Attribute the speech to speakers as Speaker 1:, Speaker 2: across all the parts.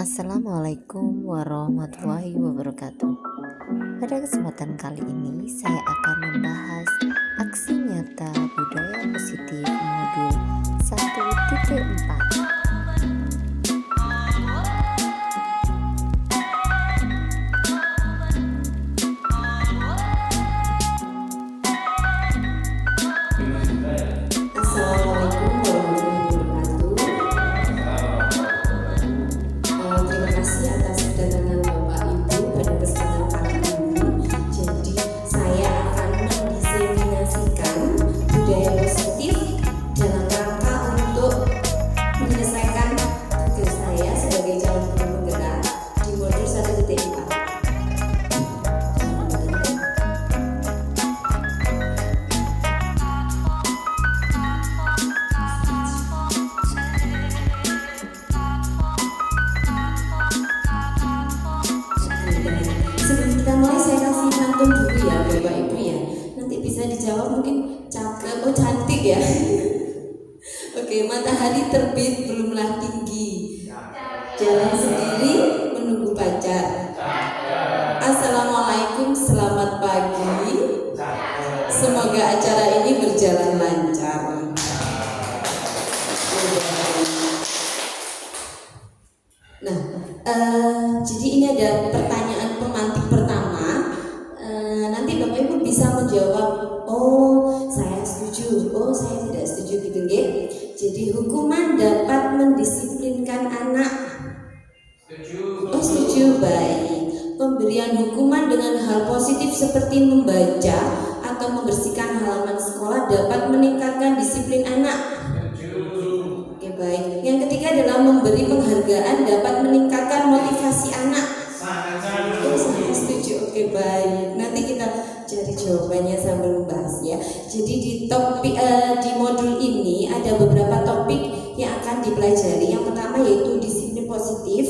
Speaker 1: Assalamualaikum warahmatullahi wabarakatuh. Pada kesempatan kali ini saya akan membahas aksi nyata budaya positif modul 1.4.
Speaker 2: Dulu ya Bapak Ibu ya, nanti bisa dijawab mungkin cakep, oh cantik ya. Oke, matahari terbit belumlah tinggi, jalan sendiri menunggu pacar. Assalamualaikum, selamat pagi, semoga acara ini berjalan lancar. Nah, jadi ini ada pertanyaan pemantik pertama. Nanti Bapak Ibu bisa menjawab, oh saya setuju, oh saya tidak setuju gitu nggih. Jadi hukuman dapat mendisiplinkan anak. Setuju. Oh setuju, baik. Pemberian hukuman dengan hal positif seperti membaca atau membersihkan halaman sekolah dapat meningkatkan disiplin anak. Setuju. Oke baik. Yang ketiga adalah memberi penghargaan dapat meningkatkan motivasi anak. Oh saya setuju. Oke baik. Nanti kita cari jawabannya sambil membahas ya. Jadi di topik di modul ini ada beberapa topik yang akan dipelajari. Yang pertama yaitu disiplin positif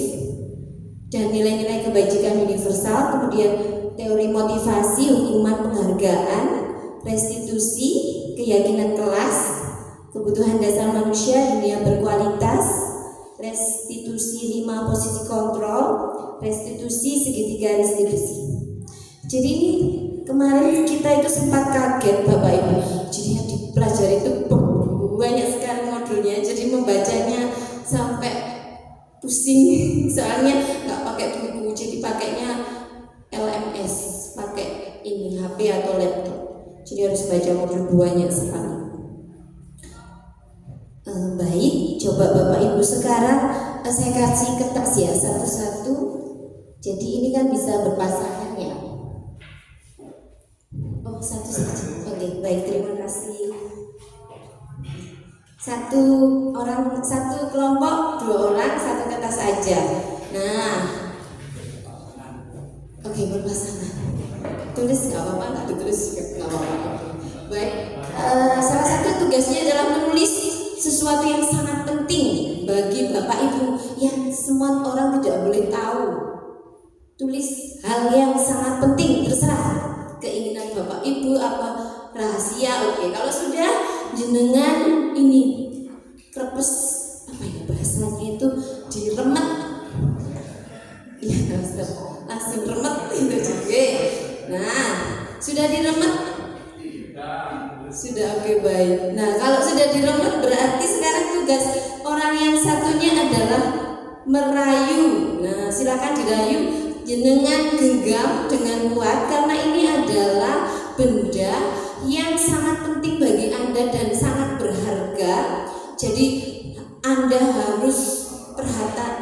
Speaker 2: dan nilai-nilai kebajikan universal, kemudian teori motivasi, hukuman penghargaan, restitusi, keyakinan kelas, kebutuhan dasar manusia, dunia berkualitas, restitusi 5 posisi kontrol, restitusi segitiga restitusi. Jadi ini kemarin kita itu sempat kaget Bapak Ibu. Jadi yang dipelajari itu banyak sekali modulnya. Jadi membacanya sampai pusing. Soalnya nggak pakai buku, jadi pakainya LMS, pakai ini HP atau laptop. Jadi harus baca modul banyak sekali. Baik, coba Bapak Ibu sekarang saya kasih kertas ya satu-satu. Jadi ini kan bisa berpasangan ya. Oh satu saja. Oke baik, terima kasih. Satu kelompok 2 orang satu kertas saja. Nah, oke berpasangan. Tulis nggak apa-apa, nggak ditulis nggak apa-apa. Baik, salah satu tugasnya adalah menulis sesuatu yang sangat penting bagi Bapak Ibu yang semua orang tidak boleh tahu. Tulis hal yang sangat penting, terserah keinginan Bapak Ibu apa rahasia. Oke, kalau sudah jenengan ini krepes apa ya bahasanya itu diremet. Ya, langsung remet itu juga. Nah, sudah diremet? Sudah, oke baik. Nah, kalau sudah diremet berarti sekarang tugas orang yang satunya adalah merayu. Nah, silakan dirayu. Jenengan genggam dengan kuat karena ini adalah benda yang sangat penting bagi Anda dan sangat berharga. Jadi Anda harus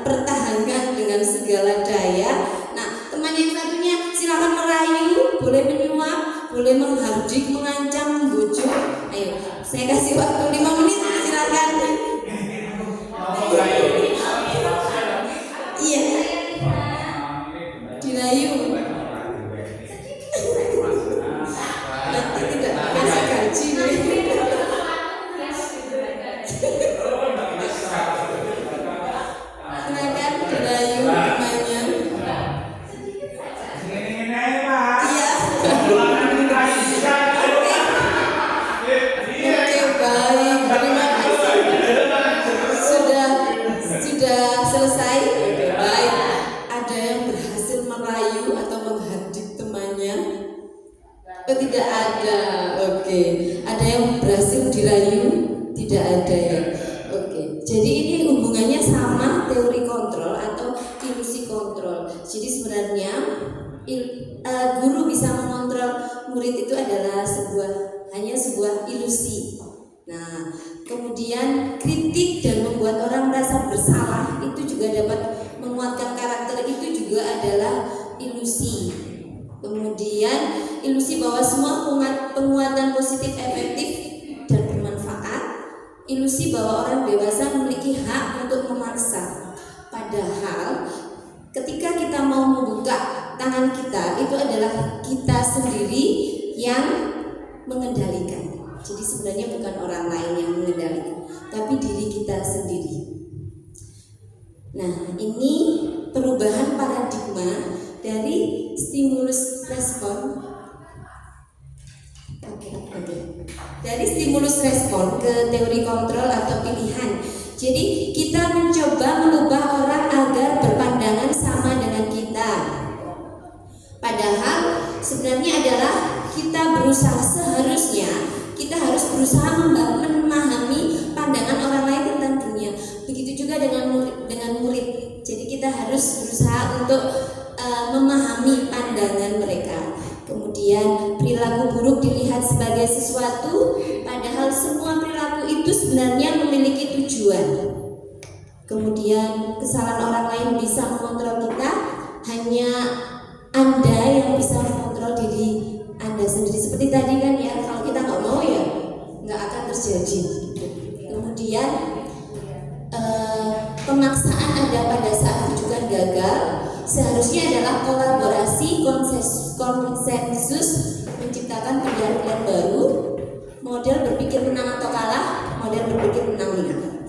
Speaker 2: pertahankan dengan segala daya. Nah, teman yang satunya silakan merayu, boleh menyuap, boleh menghardik, mengancam, membujuk. Ayo, saya kasih waktu 5 menit, silakan. Iya. Dirayu. Nanti tidak kasih gaji. Silakan dirayu temannya. Iya. Oke baik. hanya sebuah ilusi. Nah, kemudian kritik dan membuat orang merasa bersalah itu juga dapat menguatkan karakter, itu juga adalah ilusi. Kemudian ilusi bahwa semua penguatan positif efektif dan bermanfaat, ilusi bahwa orang dewasa memiliki hak untuk memaksa. Padahal ketika kita mau membuka tangan kita, itu adalah kita sendiri yang mengendalikan. Jadi sebenarnya bukan orang lain yang mengendalikan, tapi diri kita sendiri. Nah, ini perubahan paradigma dari stimulus respon. Dari stimulus respon ke teori kontrol atau pilihan. Jadi kita mencoba mengubah orang agar berpandangan sama dengan kita. Padahal sebenarnya adalah kita berusaha, seharusnya kita harus berusaha memahami pandangan orang lain tentang dunia. Begitu juga dengan murid. Jadi kita harus berusaha untuk memahami pandangan mereka. Kemudian perilaku buruk dilihat sebagai sesuatu, padahal semua perilaku itu sebenarnya memiliki tujuan. Kemudian kesalahan orang lain bisa mengontrol kita, hanya Anda yang bisa mengontrol diri Anda sendiri. Seperti tadi kan ya, kalau kita nggak mau ya nggak akan terjadi. Kemudian pemaksaan ada pada saat rujukan gagal seharusnya adalah kolaborasi, konsensus, menciptakan pilihan-pilihan baru, model berpikir menang atau kalah, model berpikir menang-menang.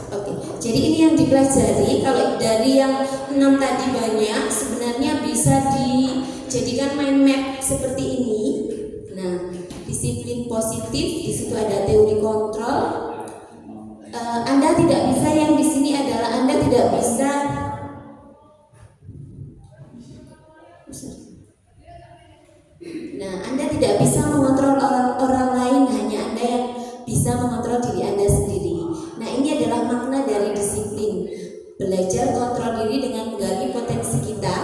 Speaker 2: Oke, jadi ini yang dipelajari. Kalau dari yang 6 tadi banyak, sebenarnya bisa dijadikan mind map seperti ini. Nah, disiplin positif, di situ ada teori kontrol. Anda tidak bisa, yang di sini adalah Anda tidak bisa. Nah, Anda tidak bisa mengontrol orang lain, hanya Anda yang bisa mengontrol diri Anda sendiri. Nah, ini adalah makna dari disiplin. Belajar kontrol diri dengan menggali potensi kita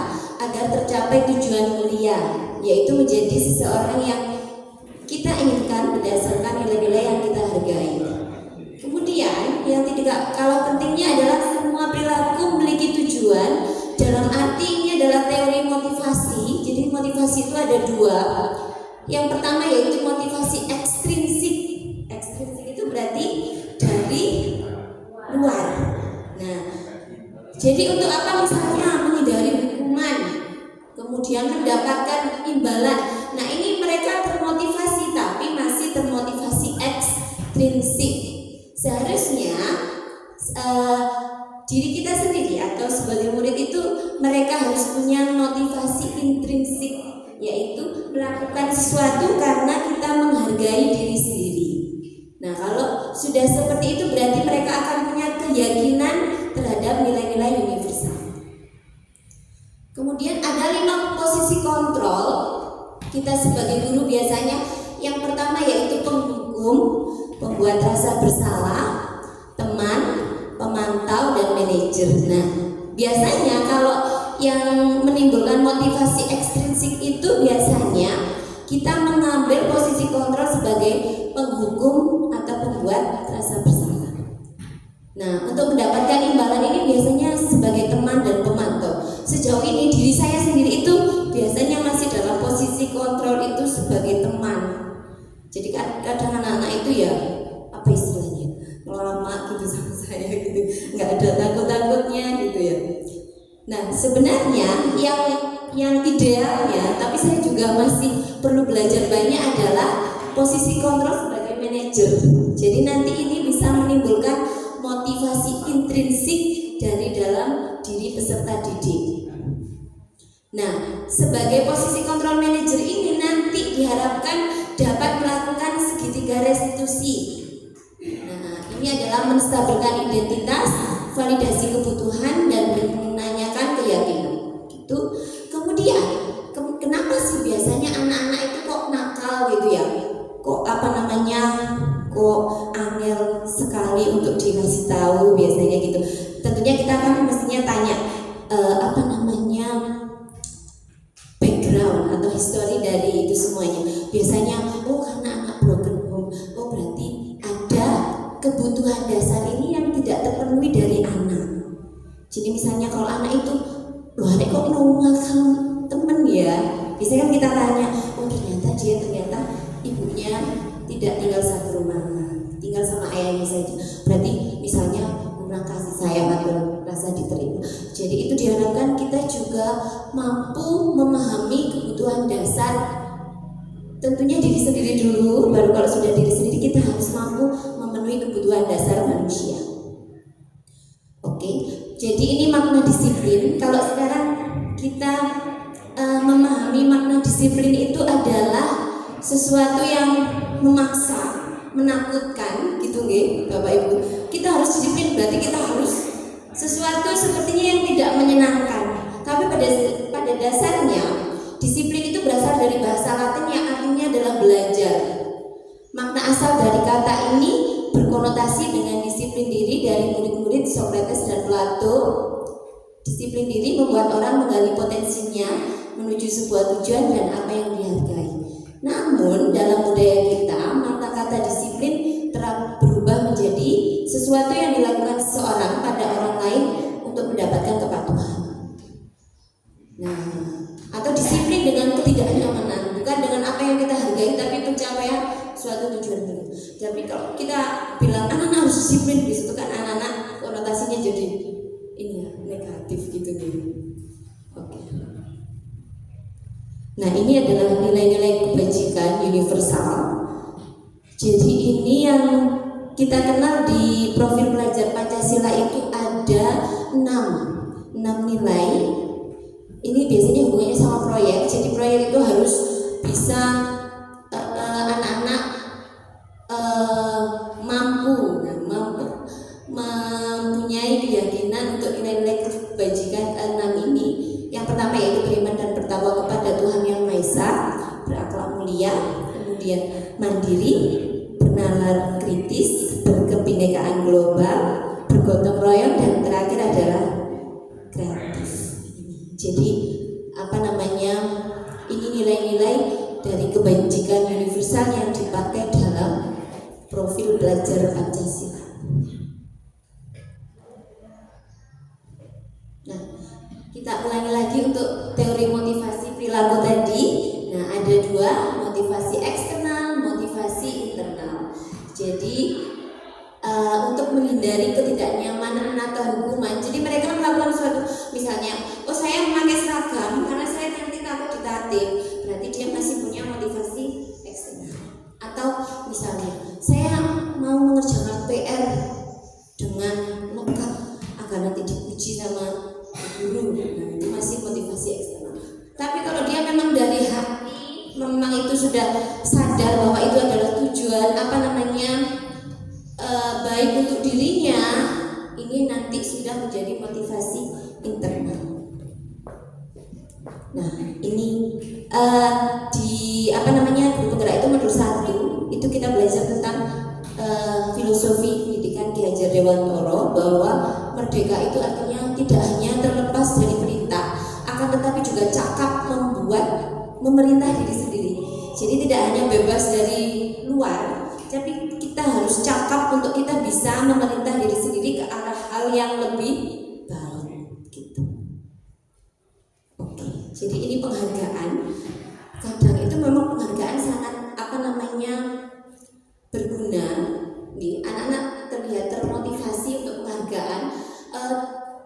Speaker 2: agar tercapai tujuan mulia, yaitu menjadi seseorang yang kita inginkan berdasarkan nilai-nilai yang kita hargai. Kemudian yang tidak kalah pentingnya adalah semua perilaku memiliki tujuan. Dalam arti ini adalah teori motivasi. Jadi motivasi itu ada 2. Yang pertama yaitu motivasi ekstrinsik. Ekstrinsik itu berarti dari luar. Nah, jadi untuk apa? Misalnya menghindari hukuman, kemudian mendapatkan imbalan. Nah, ini mereka termotivasi, tapi masih termotivasi ekstrinsik. Seharusnya diri kita sendiri atau sebagai murid itu mereka harus punya motivasi intrinsik, yaitu melakukan sesuatu karena kita menghargai diri sendiri. Nah, kalau sudah seperti itu berarti mereka akan punya keyakinan terhadap nilai-nilai universal. Kemudian ada 5 posisi kontrol kita sebagai guru biasanya. Yang pertama yaitu penghukum, pembuat rasa bersalah, teman, pemantau, dan manajer. Nah, biasanya kalau yang menimbulkan motivasi ekstrinsik itu biasanya kita mengambil posisi kontrol sebagai penghukum atau pembuat rasa bersalah. Nah, untuk mendapatkan imbalan ini biasanya sebagai teman dan pemantau. Sejauh ini diri saya sendiri itu biasanya masih dalam posisi kontrol itu sebagai teman. Jadi kadang anak-anak itu ya apa istilahnya, lama gitu sama saya gitu, nggak ada takut-takutnya gitu ya. Nah, sebenarnya yang idealnya, tapi saya juga masih perlu belajar banyak, adalah posisi kontrol sebagai manajer. Jadi nanti ini bisa menimbulkan motivasi intrinsik dari dalam diri peserta didik. Nah, sebagai posisi kontrol manajer ini nanti diharapkan dapat melakukan segitiga restitusi. Nah, ini adalah menstabilkan identitas, validasi kebutuhan, dan menanyakan keyakinan. Gitu. Kemudian, kenapa sih biasanya anak-anak itu kok nakal gitu ya? Kok kok angel sekali untuk dikasih tahu biasanya gitu. Tentunya kita akan mestinya tanya background atau history dari itu semuanya. Biasanya, oh karena anak broken home, oh berarti ada kebutuhan dasar ini yang tidak terpenuhi dari anak. Jadi misalnya kalau anak itu, loh anak kok mengalahkan temen ya, biasanya kan kita tanya, oh ternyata ibunya tidak tinggal satu rumah, tinggal sama ayahnya saja. Berarti misalnya kurang kasih sayang atau rasa diterima. Jadi itu diharapkan kita juga mampu memahami kebutuhan dasar, tentunya diri sendiri dulu, baru kalau sudah diri sendiri kita harus mampu memenuhi kebutuhan dasar manusia. Oke, jadi ini makna disiplin. Kalau sekarang kita memahami makna disiplin itu adalah sesuatu yang memaksa, menakutkan gitu nggih, Bapak Ibu. Kita harus disiplin berarti kita harus sesuatu sepertinya yang tidak menyenangkan. Tapi pada dasarnya disiplin itu berasal dari bahasa Latin yang artinya adalah belajar. Makna asal dari kata ini berkonotasi dengan disiplin diri dari murid-murid Socrates dan Plato. Disiplin diri membuat orang menggali potensinya menuju sebuah tujuan dan apa yang dihargai. Namun dalam budaya kita, makna kata disiplin telah berubah menjadi sesuatu yang dilakukan seseorang pada orang lain untuk mendapatkan kepatuhan. Nah, atau disiplin dengan ketidaknyamanan, bukan dengan apa yang kita hargai, tapi pencapaian suatu tujuan. Tapi kalau kita bilang anak-anak harus disiplin, itu kan anak-anak konotasinya jadi ini ya, negatif gitu nih. Oke. Nah, ini adalah nilai-nilai kebajikan universal. Jadi ini yang kita kenal di profil pelajar Pancasila itu ada 6 nilai. Ini biasanya hubungannya sama proyek. Jadi proyek itu harus bisa anak-anak mampu mempunyai keyakinan untuk nilai-nilai kebajikan 6 ini. Yang pertama yaitu beriman dan bertakwa kepada Tuhan Yang Maha Esa, berakhlak mulia, kemudian mandiri, bernalar kritis, berkebinekaan global, bergotong royong, dan terakhir adalah kreatif. Jadi ini nilai-nilai dari kebajikan universal yang dipakai dalam profil belajar Pancasila. Nah, kita ulangi lagi untuk teori motivasi perilaku tadi. Nah, ada 2, motivasi eksternal, motivasi internal. Jadi untuk menghindari ketidaknyamanan atau hukuman, jadi mereka melakukan suatu, misalnya, oh saya memakai seragam karena saya nanti takut ditatih, berarti dia masih punya motivasi eksternal. Atau misalnya, saya mau mengerjakan PR dengan lengkap agar nanti dipuji sama guru, nah itu masih motivasi eksternal. Tapi kalau dia memang dari hati, memang itu sudah sadar bahwa itu adalah tujuan baik untuk dirinya, ini nanti sudah menjadi motivasi internal. Nah, ini di guru penggerak itu modul 1 itu kita belajar tentang filosofi pendidikan Ki Hajar Dewantoro, bahwa merdeka itu artinya tidak hanya terlepas dari perintah, akan tetapi juga cakap memerintah diri sendiri. Jadi tidak hanya bebas dari luar, tapi kita harus cakap untuk kita bisa memerintah diri sendiri ke arah hal yang lebih baik gitu. Oke, jadi ini penghargaan. Kadang itu memang penghargaan sangat berguna. Nih, anak-anak terlihat termotivasi untuk penghargaan.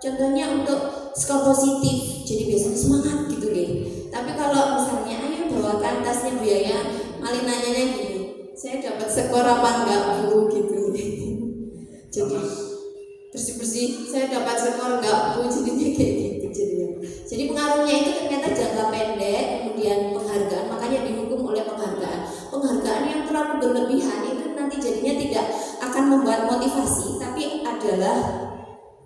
Speaker 2: Contohnya untuk skor positif, jadi biasanya semangat gitu deh. Tapi kalau misalnya ayo bawakan tasnya Bu Yaya, malah nanyanya gini, saya dapat skor apa enggak Bu gitu. Jadi bersih-bersih, saya dapat skor enggak Bu, jadinya kayak gitu jadinya. Jadi pengaruhnya itu ternyata jangka pendek, kemudian penghargaan, makanya dihukum oleh penghargaan. Penghargaan yang terlalu berlebihan itu nanti jadinya tidak akan membuat motivasi, tapi adalah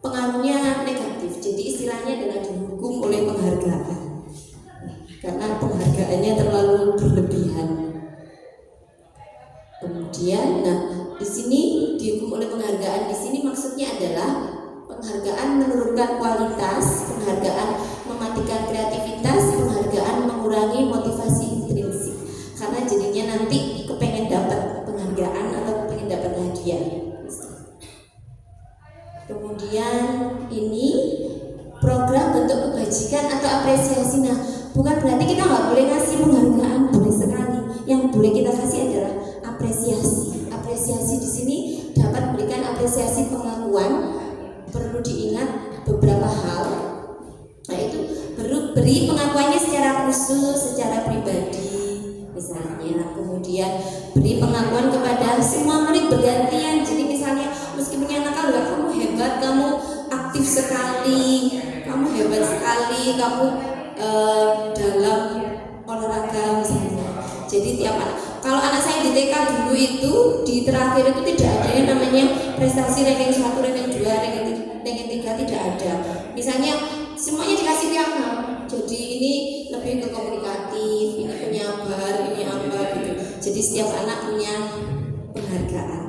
Speaker 2: pengaruhnya negatif. Jadi istilahnya adalah dihukum oleh penghargaan, karena penghargaannya terlalu berlebihan. Kemudian, di sini dihukum oleh penghargaan. Di sini maksudnya adalah penghargaan menurunkan kualitas, penghargaan mematikan kreativitas, penghargaan mengurangi motivasi apresiasi. Nah, bukan berarti kita nggak boleh ngasih penghargaan, boleh sekali. Yang boleh kita kasih adalah apresiasi. Apresiasi di sini dapat memberikan apresiasi pengakuan. Perlu diingat beberapa hal, yaitu beri pengakuannya secara khusus, secara pribadi misalnya. Kemudian beri pengakuan kepada semua murid bergantian. Jadi misalnya meskipun yang nakal, kamu hebat, kamu aktif sekali, kamu hebat sekali, kamu dalam olahraga misalnya. Jadi tiap anak, kalau anak saya di TK dulu itu di terakhir itu tidak ada yang namanya prestasi ranking 1, ranking 2, ranking 3, tidak ada. Misalnya semuanya dikasih piagam. Jadi ini lebih ke komunikatif, ini penyabar, ini apa gitu. Jadi setiap anak punya penghargaan.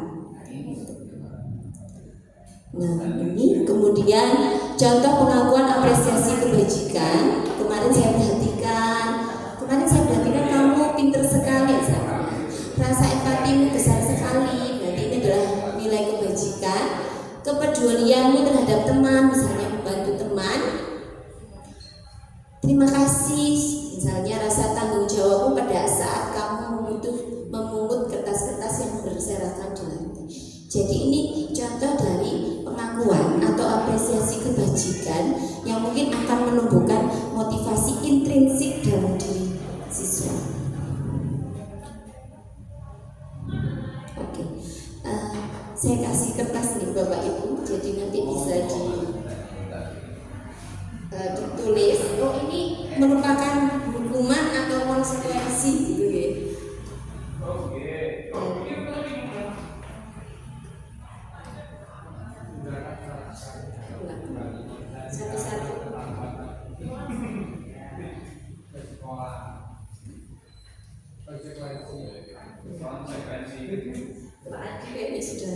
Speaker 2: Nah, ini kemudian contoh pengakuan apresiasi kebajikan. Kemarin saya perhatikan kamu pinter sekali, rasa empatimu besar sekali. Berarti ini adalah nilai kebajikan. Kepedulianmu terhadap teman, misalnya membantu teman. Terima kasih, misalnya rasa tanggung jawabmu pada saat kamu memungut kertas-kertas yang berserakan di lantai. Jadi ini contoh dari pengakuan atau apresiasi kebajikan yang mungkin akan menumbuhkan motivasi intrinsik dalam diri siswa. Oke, saya kasih kertas nih Bapak Ibu, jadi nanti bisa ditulis. Oh, ini merupakan hukuman atau konsekuensi gitu ya. Satu-satu. Pak Adi kayaknya sudah.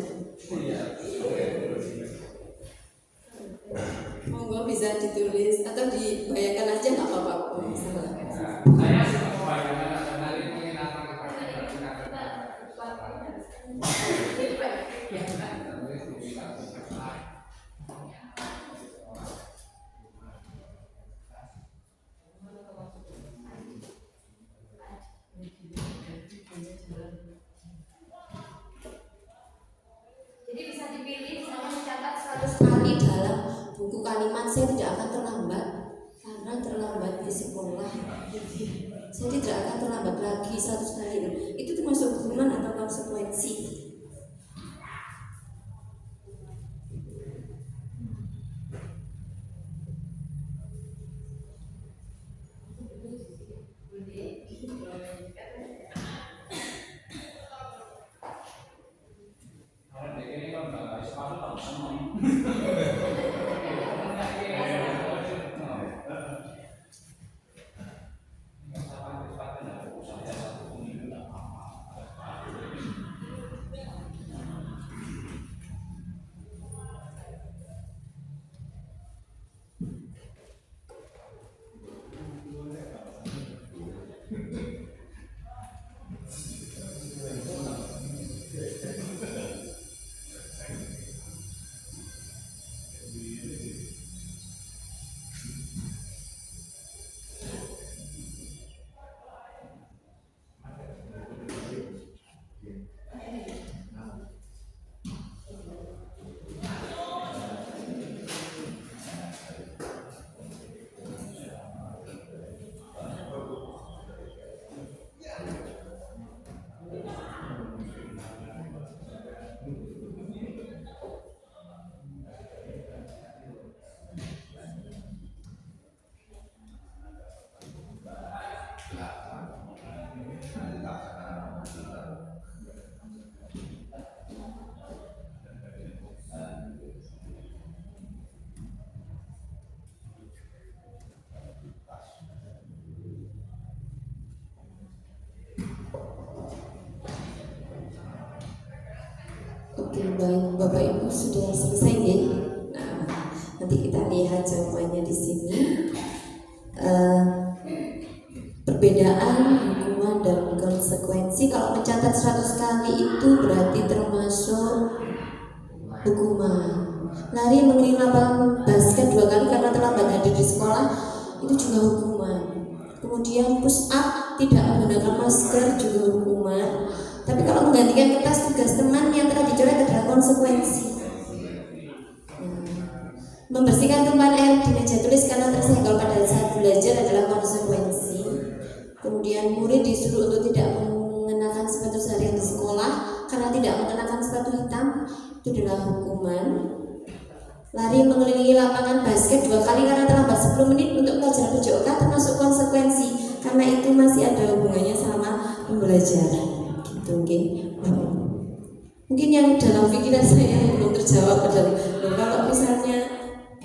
Speaker 2: Monggo bisa ditulis atau dibayangkan aja, nggak apa-apa. Saya jadi bisa dipilih, misalnya mencatat 100 kali dalam buku kalimat. Saya tidak akan terlambat karena terlambat di sekolah. Saya tidak akan terlambat lagi 100 kali. Itu termasuk hukuman atau konsekuensi. Oke, baik Bapak Ibu sudah selesai ya. Nah, nanti kita lihat jawabannya di sini. Perbedaan hukuman dan konsekuensi. Kalau mencatat 100 kali itu berarti termasuk hukuman. Lari mengelilingi lapangan basket 2 kali karena terlambat hadir di sekolah, itu juga hukuman. Kemudian push up tidak menggunakan masker juga hukuman. Tapi kalau menggantikan kertas tugas teman yang telah dicoret adalah konsekuensi. Membersihkan tumpahan air di meja tulis karena tersenggol pada saat belajar adalah konsekuensi. Kemudian murid disuruh untuk tidak mengenakan sepatu seharian di sekolah karena tidak mengenakan sepatu hitam, itu adalah hukuman. Lari mengelilingi lapangan basket 2 kali karena terlambat 10 menit untuk pelajaran PJOK termasuk konsekuensi karena itu masih ada hubungannya sama pembelajaran. Gitu, okay? Mungkin yang dalam pikiran saya yang belum terjawab adalah kalau misalnya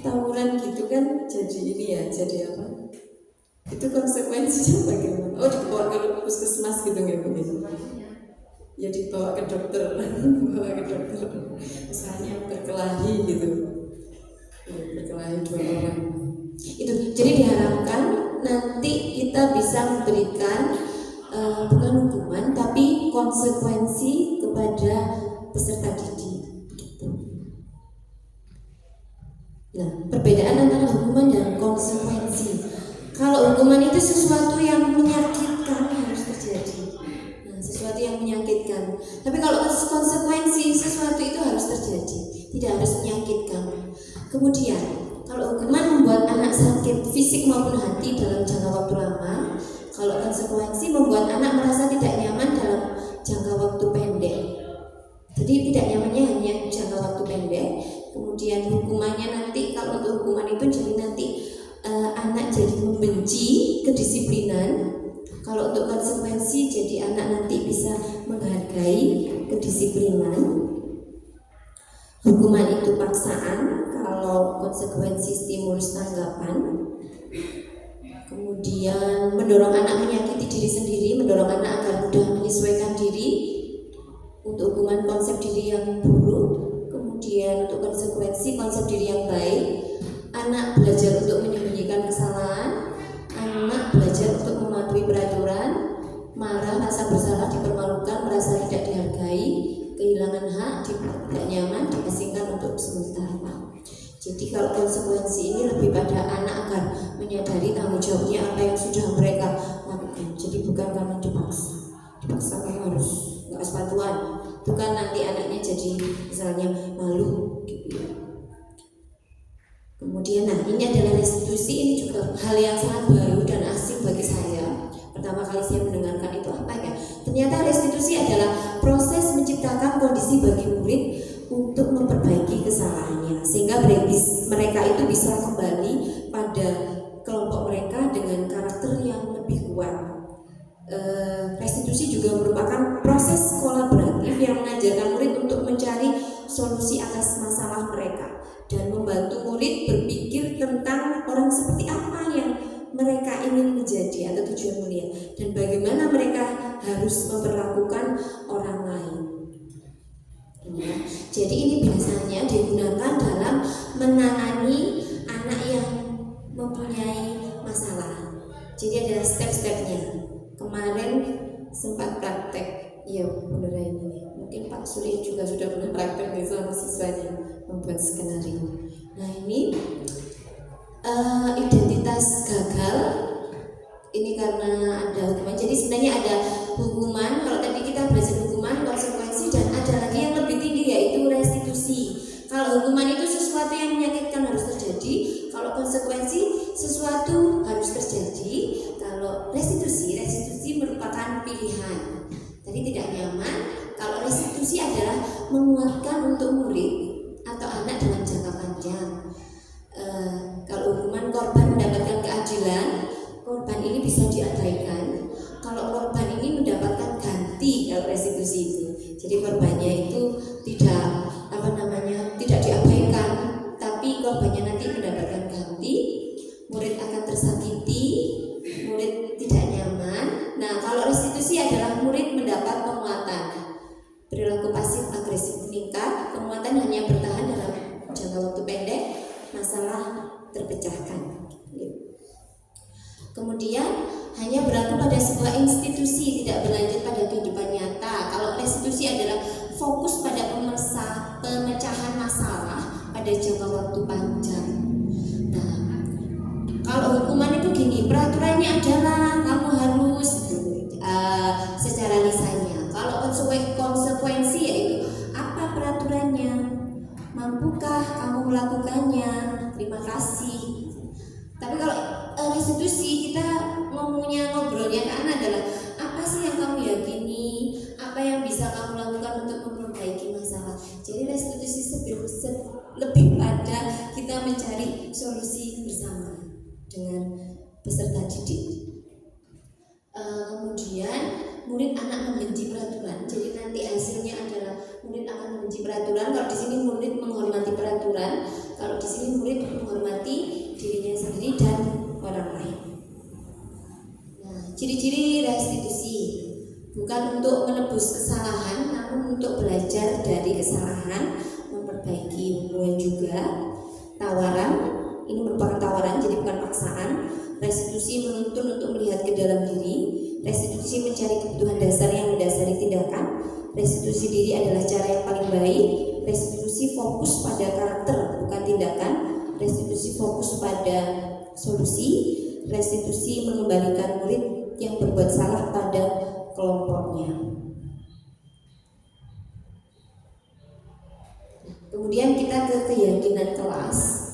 Speaker 2: tawuran gitu kan jadi ini ya, jadi apa? Itu konsekuensinya bagaimana? Oh, dibawa ke puskesmas gitu nggak begitu? Ya dibawa ke dokter, bawa ke dokter. Misalnya berkelahi gitu. Berkelahi 2 orang itu, jadi diharapkan nanti kita bisa memberikan bukan hukuman tapi konsekuensi kepada peserta didik gitu. Nah, perbedaan antara hukuman dan konsekuensi, kalau hukuman itu sesuatu yang menyakitkan harus terjadi, nah, sesuatu yang menyakitkan. Tapi kalau konsekuensi, sesuatu itu harus terjadi, tidak harus menyakitkan. Kemudian, kalau hukuman membuat anak sakit fisik maupun hati dalam jangka waktu lama, kalau konsekuensi membuat anak merasa tidak nyaman dalam jangka waktu pendek. Jadi tidak nyamannya hanya jangka waktu pendek. Kemudian hukumannya nanti, kalau untuk hukuman itu jadi nanti anak jadi membenci kedisiplinan. Kalau untuk konsekuensi jadi anak nanti bisa menghargai kedisiplinan. Hukuman itu paksaan, kalau konsekuensi stimulus tanggapan. Kemudian mendorong anak menyakiti diri sendiri, mendorong anak agar mudah menyesuaikan diri. Untuk hukuman konsep diri yang buruk. Kemudian untuk konsekuensi konsep diri yang baik. Anak belajar untuk menyembunyikan kesalahan. Anak belajar untuk mematuhi peraturan. Marah, rasa bersalah, dipermalukan, merasa tidak dihargai, kehilangan hak, tidak nyaman, diasingkan untuk sementara. Jadi kalau konsekuensi ini lebih pada anak agar menyadari tanggung jawabnya apa yang sudah mereka lakukan. Jadi bukan karena dipaksa kamu harus nggak sepatuan, bukan nanti anaknya jadi misalnya malu gitu ya. Kemudian ini adalah restitusi, ini juga hal yang sangat baru dan asing bagi saya. Pertama kali saya mendengarkan itu apa ya? Ternyata restitusi adalah proses menciptakan kondisi bagi murid untuk memperbaiki kesalahannya sehingga mereka itu bisa kembali pada kelompok mereka dengan karakter yang lebih kuat. Restitusi juga merupakan proses kolaboratif yang mengajarkan murid untuk mencari solusi atas masalah mereka dan membantu murid berpikir tentang orang seperti apa yang mereka ingin menjadi atau tujuan mulia dan bagaimana mereka harus memperlakukan orang lain. Ya, jadi ini biasanya digunakan dalam menangani anak yang mempunyai masalah. Jadi ada step-stepnya. Kemarin sempat praktek, ya benar ini. Mungkin Pak Surya juga sudah pernah praktek nih sama siswanya membuat skenario. Nah ini identitas gagal ini karena ada hukuman. Jadi sebenarnya ada hukuman. Kalau tadi kita belajar hukuman, konsekuensi, dan ada lagi yang lebih tinggi yaitu restitusi. Kalau hukuman itu sesuatu yang menyakitkan harus terjadi. Kalau konsekuensi sesuatu harus terjadi. Kalau restitusi merupakan pilihan. Tadi tidak nyaman. Kalau restitusi adalah menguatkan untuk murid atau anak dalam jangka panjang. Kalau hukuman korban mendapatkan keadilan, korban ini bisa diabaikan. Kalau korban ini mendapatkan ganti, kalau restitusi itu, jadi korbannya itu tidak tidak diabaikan, tapi korbannya nanti mendapatkan ganti. Murid akan tersakiti, murid tidak nyaman. Nah, kalau restitusi adalah murid mendapat penguatan. Perilaku pasif agresif meningkat, penguatan hanya bertahan dalam jangka waktu pendek, masalah terpecahkan. Kemudian hanya berlaku pada sebuah institusi, tidak berlanjut pada kehidupan nyata. Kalau restitusi adalah fokus pada pemecahan masalah pada jangka waktu panjang. Nah, kalau hukuman itu peraturannya adalah kamu harus secara lisannya. Kalau konsekuensi yaitu apa peraturannya, mampukah kamu melakukannya, terima kasih. Tapi kalau restitusi kita ngobrolnya kan adalah apa sih yang kamu yakini, apa yang bisa kamu lakukan untuk memperbaiki masalah. Jadi restitusi lebih pada kita mencari solusi bersama dengan peserta didik. Kemudian murid anak membenci peraturan. Jadi nanti hasilnya adalah murid akan membenci peraturan. Kalau di sini murid menghormati peraturan, kalau di sini murid menghormati dirinya sendiri dan orang lain. Nah, ciri-ciri restitusi bukan untuk menebus kesalahan, namun untuk belajar dari kesalahan, memperbaiki hubungan juga. Tawaran, ini merupakan tawaran, jadi bukan paksaan. Restitusi menuntun untuk melihat ke dalam diri. Restitusi mencari kebutuhan dasar yang mendasari tindakan. Restitusi diri adalah cara yang paling baik. Restitusi fokus pada karakter, bukan tindakan. Restitusi fokus pada solusi. Restitusi mengembalikan murid yang berbuat salah pada kelompoknya. Kemudian kita ke keyakinan kelas.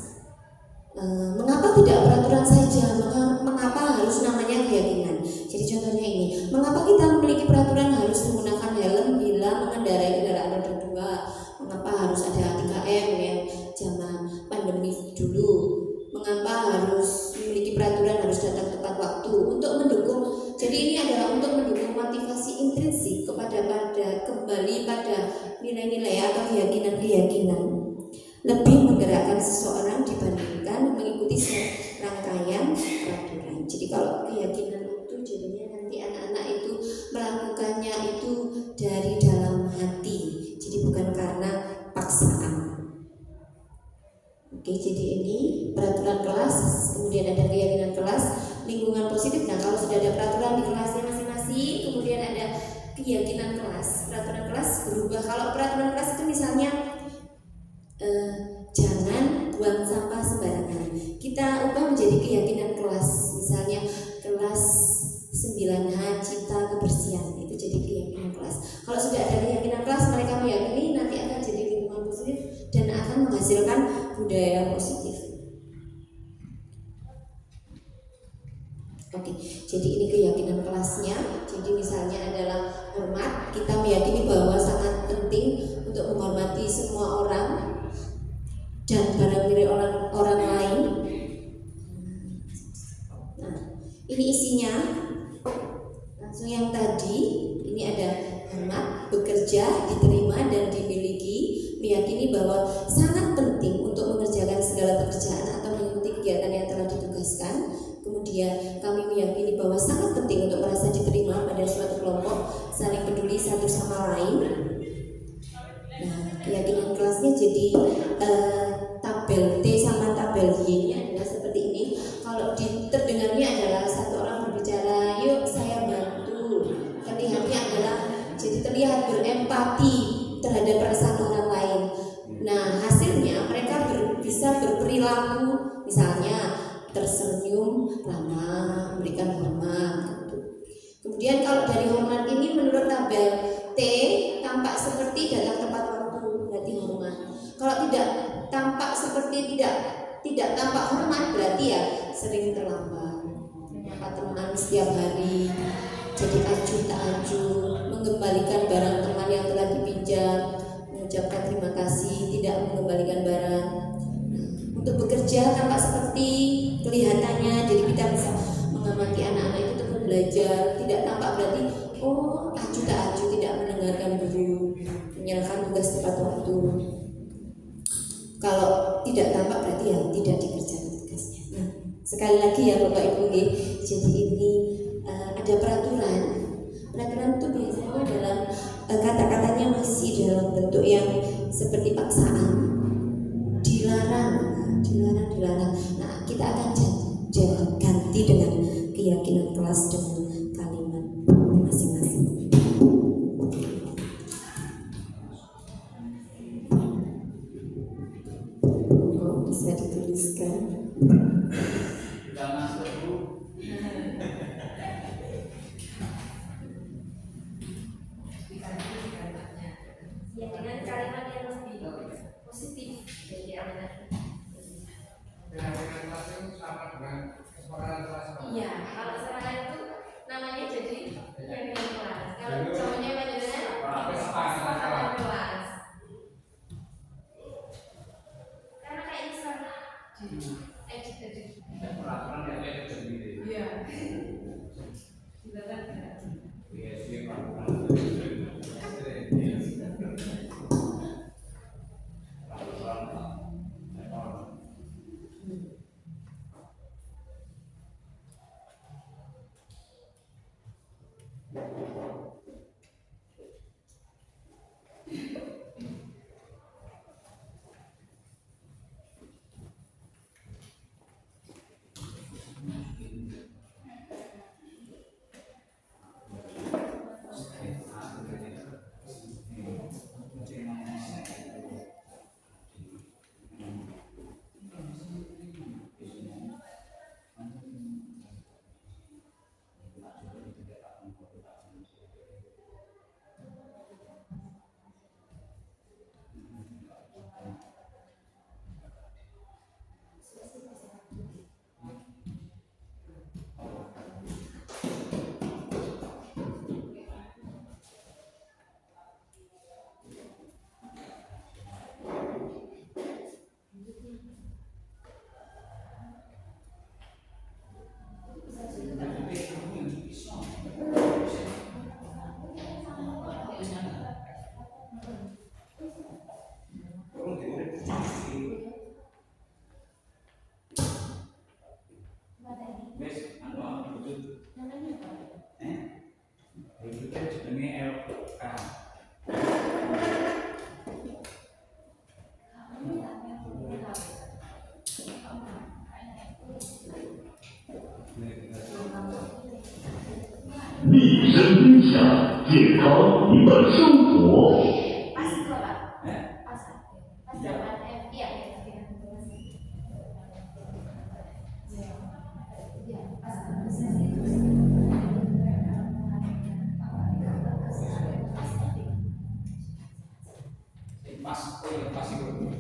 Speaker 2: Mengapa tidak peraturan saja? Mengapa harus namanya keyakinan? Jadi contohnya ini, mengapa kita memiliki peraturan harus menggunakan helm bila mengendarai kendaraan roda 2? Mengapa harus ada 3M yang zaman pandemi dulu? Mengapa harus memiliki peraturan harus datang tepat waktu? Untuk mendukung, jadi ini adalah untuk mendukung motivasi intrinsik kembali pada nilai-nilai atau keyakinan-keyakinan. Lebih menggerakkan seseorang dibandingkan mengikuti rangkaian peraturan. Jadi kalau keyakinan itu jadinya nanti anak-anak itu melakukannya itu dari dalam hati. Jadi bukan karena paksaan. Oke, jadi ini peraturan kelas, kemudian ada keyakinan kelas, lingkungan positif. Nah, kalau sudah ada peraturan di kelasnya masing-masing, kemudian ada keyakinan kelas. Peraturan kelas berubah. Kalau peraturan kelas itu misalnya jangan buang sampah sembarangan, kita ubah menjadi keyakinan kelas. Misalnya kelas 9H cita kebersihan, itu jadi keyakinan kelas. Kalau sudah ada keyakinan kelas, mereka meyakini nanti akan jadi lingkungan positif dan akan menghasilkan budaya positif. Oke, jadi ini keyakinan kelasnya. Jadi misalnya adalah hormat, kita meyakini bahwa sangat penting untuk menghormati semua orang dan barang milik orang lain. Nah, ini isinya langsung yang tadi. Ini ada hormat, bekerja, diterima dan dimiliki, meyakini bahwa sangat penting untuk mengerjakan segala pekerjaan atau mengikuti kegiatan yang telah ditugaskan. Kemudian kami meyakini bahwa sangat penting untuk merasa diterima pada suatu kelompok, saling peduli satu sama lain. Nah, keyakinan kelasnya jadi tabel T sama tabel Y-nya adalah seperti ini. Kalau terdengarnya adalah satu orang berbicara, yuk saya bantu. Terlihatnya adalah jadi terlihat berempati terhadap perasaan orang lain. Nah, hasilnya mereka bisa berperilaku, misalnya tersenyum ramah, memberikan hormat gitu. Kemudian kalau dari hormat ini menurut tabel T tampak seperti datang tepat waktu, berarti hormat. Kalau tidak tampak seperti tidak tampak hormat, berarti ya sering terlambat, menyapa teman setiap hari, jadi acuh tak acuh, mengembalikan barang teman yang telah dipinjam, mengucapkan terima kasih, tidak mengembalikan barang. Untuk bekerja tampak seperti kelihatannya, jadi kita bisa mengamati anak-anak itu untuk belajar. Tidak tampak berarti acuh tak acuh, tidak mendengarkan guru, menyerahkan tugas tepat waktu. Kalau tidak tampak berarti ya tidak dikerjakan tugasnya. Nah, sekali lagi ya Bapak Ibu, jadi ini ada peraturan. Peraturan itu biasanya dalam kata-katanya masih dalam bentuk yang seperti paksaan, dilarang. Nah, kita akan ganti dengan keyakinan kelas dengan kalimat masing-masing. Bisa dituliskan. Iya, kalau serangan itu namanya jadi jaringan kelas. Kalau cowoknya panjenengan kesepakatan kelas. Karena kayak misal edit tadi.
Speaker 3: Peraturan yang ada sendiri.
Speaker 2: Iya. Silakan.
Speaker 3: Iya,
Speaker 4: 立身分享，健康一本生活。
Speaker 2: Pas itu Pak. Pas. Pas zaman iya. Iya, pas.
Speaker 3: Pas itu.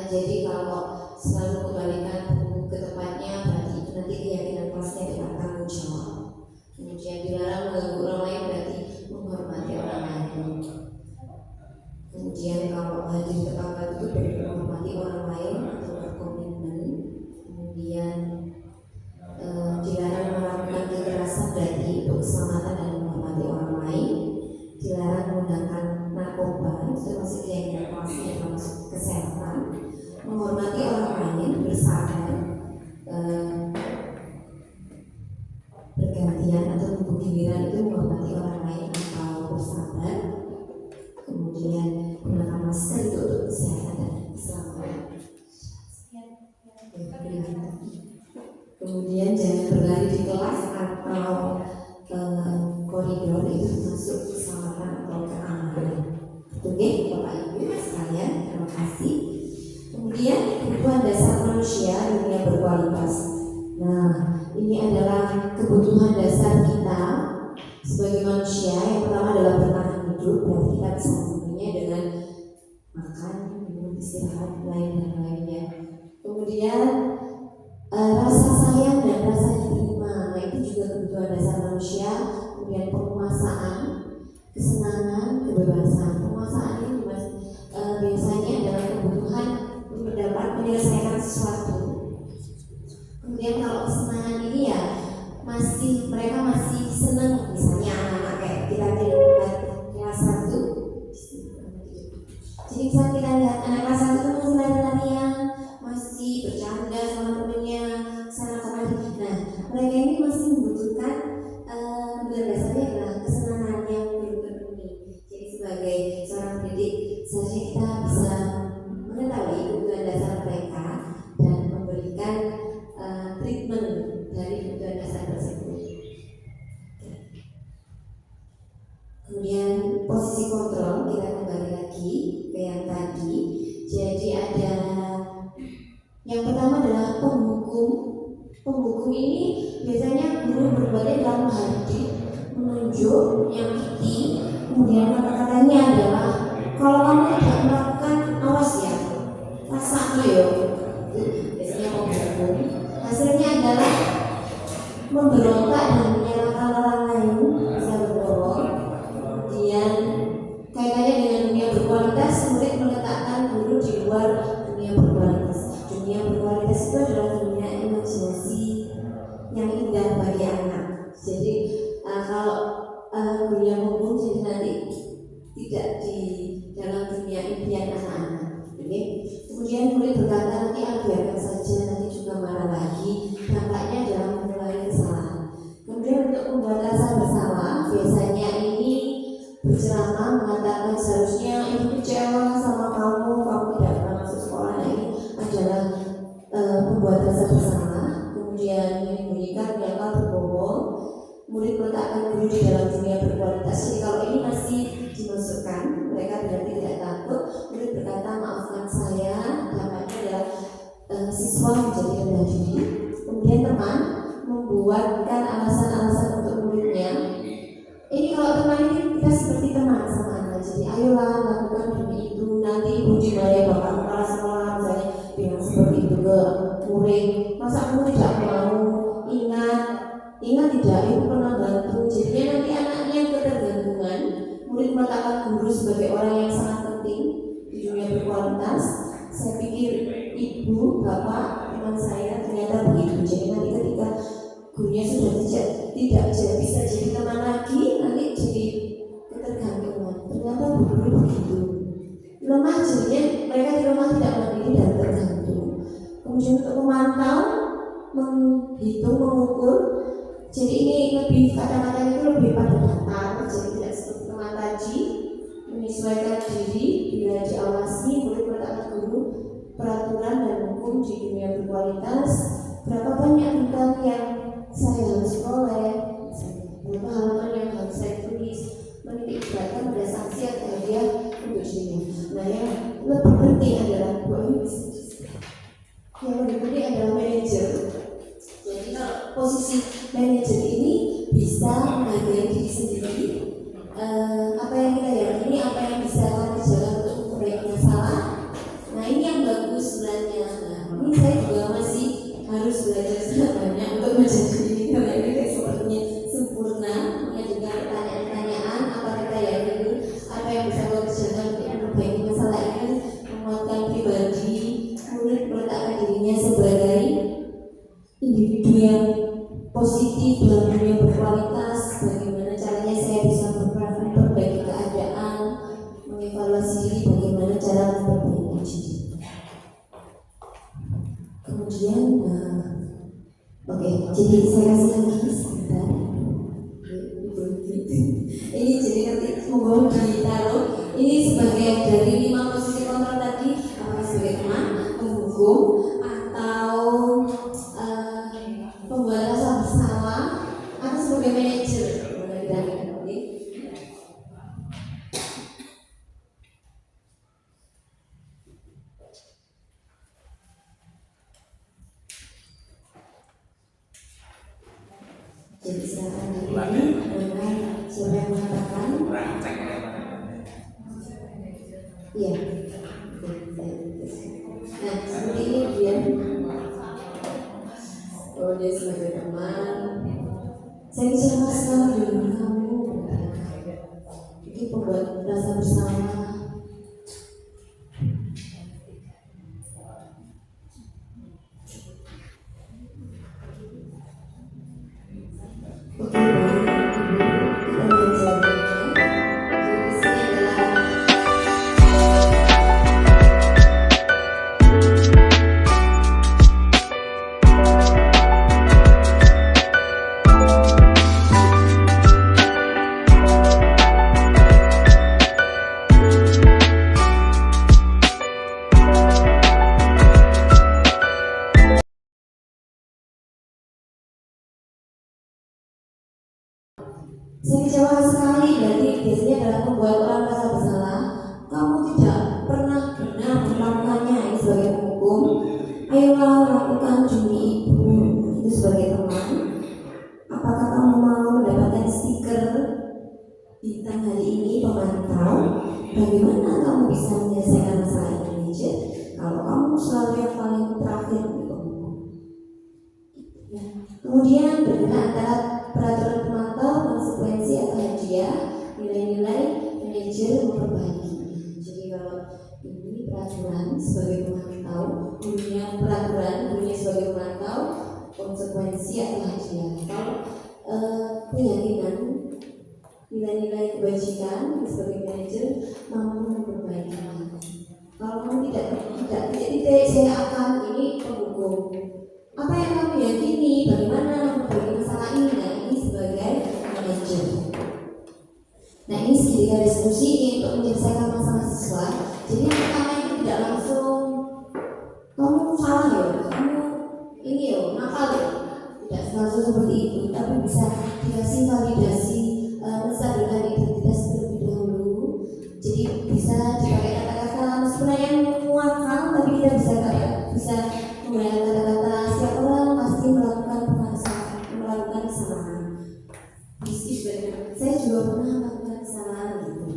Speaker 2: Jadi kalau selalu kembalikan buku ke tempatnya, berarti itu nanti keyakinan kelasnya tidak tanggung jawab. Kemudian dilarang mengganggu orang lain, berarti menghormati orang lain. Kemudian kalau hadir tepat itu berarti menghormati orang lain atau berkomitmen. Kemudian dilarang melakukan kekerasan, berarti untuk keselamatan dan menghormati orang lain. Dilarang menggunakan narkoba, itu termasuk keyakinan kelasnya, termasuk kesehatan. Menghormati orang lain, bersabar, bergantian atau nunggu giliran itu menghormati orang lain atau bersabar. Kemudian gunakan masker itu untuk kesehatan dan keselamatan. Kemudian jangan berlari di kelas atau koridor, itu termasuk keselamatan atau keamanan. Oke, Bapak Ibu sekalian, terima kasih. Kemudian kebutuhan dasar manusia dunia berkualitas. Nah, ini adalah kebutuhan dasar kita sebagai manusia. Yang pertama adalah bertahan hidup, berarti kita bisa memenuhinya dengan makan, minum, istirahat, lainnya. Kemudian rasa sayang dan rasa diterima, nah itu juga kebutuhan dasar manusia. Kemudian penguasaan, kesenangan, kebebasan. Penguasaan ini biasanya adalah kebutuhan untuk dapat menyelesaikan sesuatu. Kemudian kalau kesenangan ini ya mereka masih senang, misalnya anak-anak kayak kita lihat kelas 1. Jadi saat kita lihat anak kelas 1 itu masih lari-larian, masih bercanda sama temennya, sana kemari. Nah, mereka ini masih membutuhkan kebutuhan dasarnya adalah kesenangan yang belum terpenuhi. Jadi sebagai seorang pendidik, seharusnya kita bisa mengetahui kebutuhan dasar mereka dan memberikan treatment dari kebutuhan dasar tersebut. Kemudian posisi kontrol, kita kembali lagi ke yang tadi. Jadi ada yang pertama adalah penghukum. Penghukum ini biasanya guru berbuatnya dalam hadir, menunjuk, menyakiti. Kemudian kata-katanya adalah kalau kamu tidak melakukan, awas ya, rasa yo. Biasanya penghukum. Hasilnya adalah memberontak dan menyalahkan orang lain, bisa berbohong. Kemudian kaitannya dengan dunia berkualitas, murid meletakkan guru di luar dunia berkualitas. Dunia berkualitas itu adalah dunia imajinasi yang indah bagi anak. Jadi kalau guru yang hukum, jadi nanti tidak di dalam dunia impian anak-anak. Okay? Kemudian murid berkata nanti biarkan saja, nanti juga marah lagi. Dampaknya adalah mengulangi kesalahan. Kemudian untuk membuat rasa bersalah, biasanya ini berceramah mengatakan seharusnya ibu kecewa sama kamu tidak pernah masuk sekolah. Nah, ini adalah membuat rasa bersalah. Kemudian menyembunyikan mengapa berbohong. Murid meletakkan guru di dalam dunia berkualitas. Jadi kalau ini masih dimasukkan, mereka berarti tidak takut. Murid berkata maafkan saya, dampaknya adalah siswa menjadi rendah diri. Kemudian teman membuatkan alasan-alasan untuk muridnya. Ini kalau teman ini kita seperti teman sama anak. Jadi ayolah lakukan demi itu, nanti ibu dimarahi bapak kepala sekolah, misalnya bilang seperti itu ke murid. Masa kamu tidak mau? Ingat tidak, ibu pernah bantu. Jadinya nanti anaknya ketergantungan. Murid meletakkan guru sebagai orang yang sangat penting di dunia berkualitas. Saya pikir ibu, bapak, teman saya ternyata begitu. Jadi nanti ketika gurunya sudah tidak bisa jadi teman lagi, nanti jadi ketergantungan. Ternyata guru begitu. Lemah jadinya mereka di rumah tidak mandiri dan tergantung. Kemudian untuk memantau, menghitung, mengukur. Jadi ini lebih kata-kata itu lebih pada datar. Jadi tidak seperti teman tadi, menyesuaikan diri bila diawasi. Murid meletakkan guru peraturan dan hukum di dunia berkualitas. Berapa banyak bukan yang saya harus kolek, berapa halaman yang harus saya tulis, menitik beratkan pada sanksi atau hadiah untuk dirinya. Nah, yang lebih penting adalah yang lebih penting adalah manajer. Jadi kalau posisi manajer ini bisa menghargai diri sendiri, apa yang kita yakini, apa yang bisa kita kerjakan untuk memperbaiki masalah. Nah, ini yang bagus. menguatkan pribadi, murid meletakkan dirinya sebagai individu yang positif dalam dunia berkualitas. Bagaimana caranya saya bisa memperbaiki keadaan, mengevaluasi diri, bagaimana cara memperbaiki diri. Kemudian, oke, jadi saya kasih lagi sebentar. Ini jadi nanti mohon ditaruh. Ini sebagai dari 5 posisi kontrol tadi, apakah sebagai teman, penghukum, atau pembuat rasa bersalah, atau sebagai manajer. Jadi silakan dipilih dengan siapa yang mengatakan? Iya. Nah, seperti ini dia. Oh, dia sebagai teman. Saya cemas sekali dengan kamu. Ini pembuat rasa bersama. Oke, baik. Kita lihat jawabannya. Jadi di sini adalah saya kecewa sekali. Berarti biasanya adalah membuat orang merasa bersalah. Kamu tidak pernah benar melakukannya. Ini sebagai penghukum. Ayolah lakukan demi ibu. Itu sebagai teman. Apakah kamu mau mendapatkan stiker bintang hari ini pemantau? Bagaimana kamu bisa menyelesaikan masalah ini, manajer? Kalau kamu selalu yang paling terakhir di penghukum. Ya. Kemudian berbeda antara peraturan pemantau, konsekuensi atau hadiah, nilai-nilai manajer memperbaiki. Jadi kalau ini peraturan sebagai pemantau, bunyinya peraturan, bunyinya sebagai pemantau, konsekuensi atau hadiah. Kalau keyakinan, nilai-nilai kebajikan sebagai manajer mampu memperbaiki. Kalau kamu tidak, saya akan ini penghukum. Apa yang kamu yakini? Bagaimana memperbaiki masalah ini? Nah, ini sebagai manajer. Nah, ini segitiga diskusi untuk menyelesaikan masalah siswa. Jadi yang pertama itu tidak langsung kamu salah ya, kamu ini ya, nakal ya. Tidak langsung seperti itu, tapi bisa dikasih validasi, menstabilkan identitas terlebih dahulu. Jadi bisa dipakai kata-kata sebenarnya menguatkan, tapi kita bisa menggunakan kata-kata setiap orang pasti melakukan kesalahan. Saya juga pernah melakukan kesalahan gitu.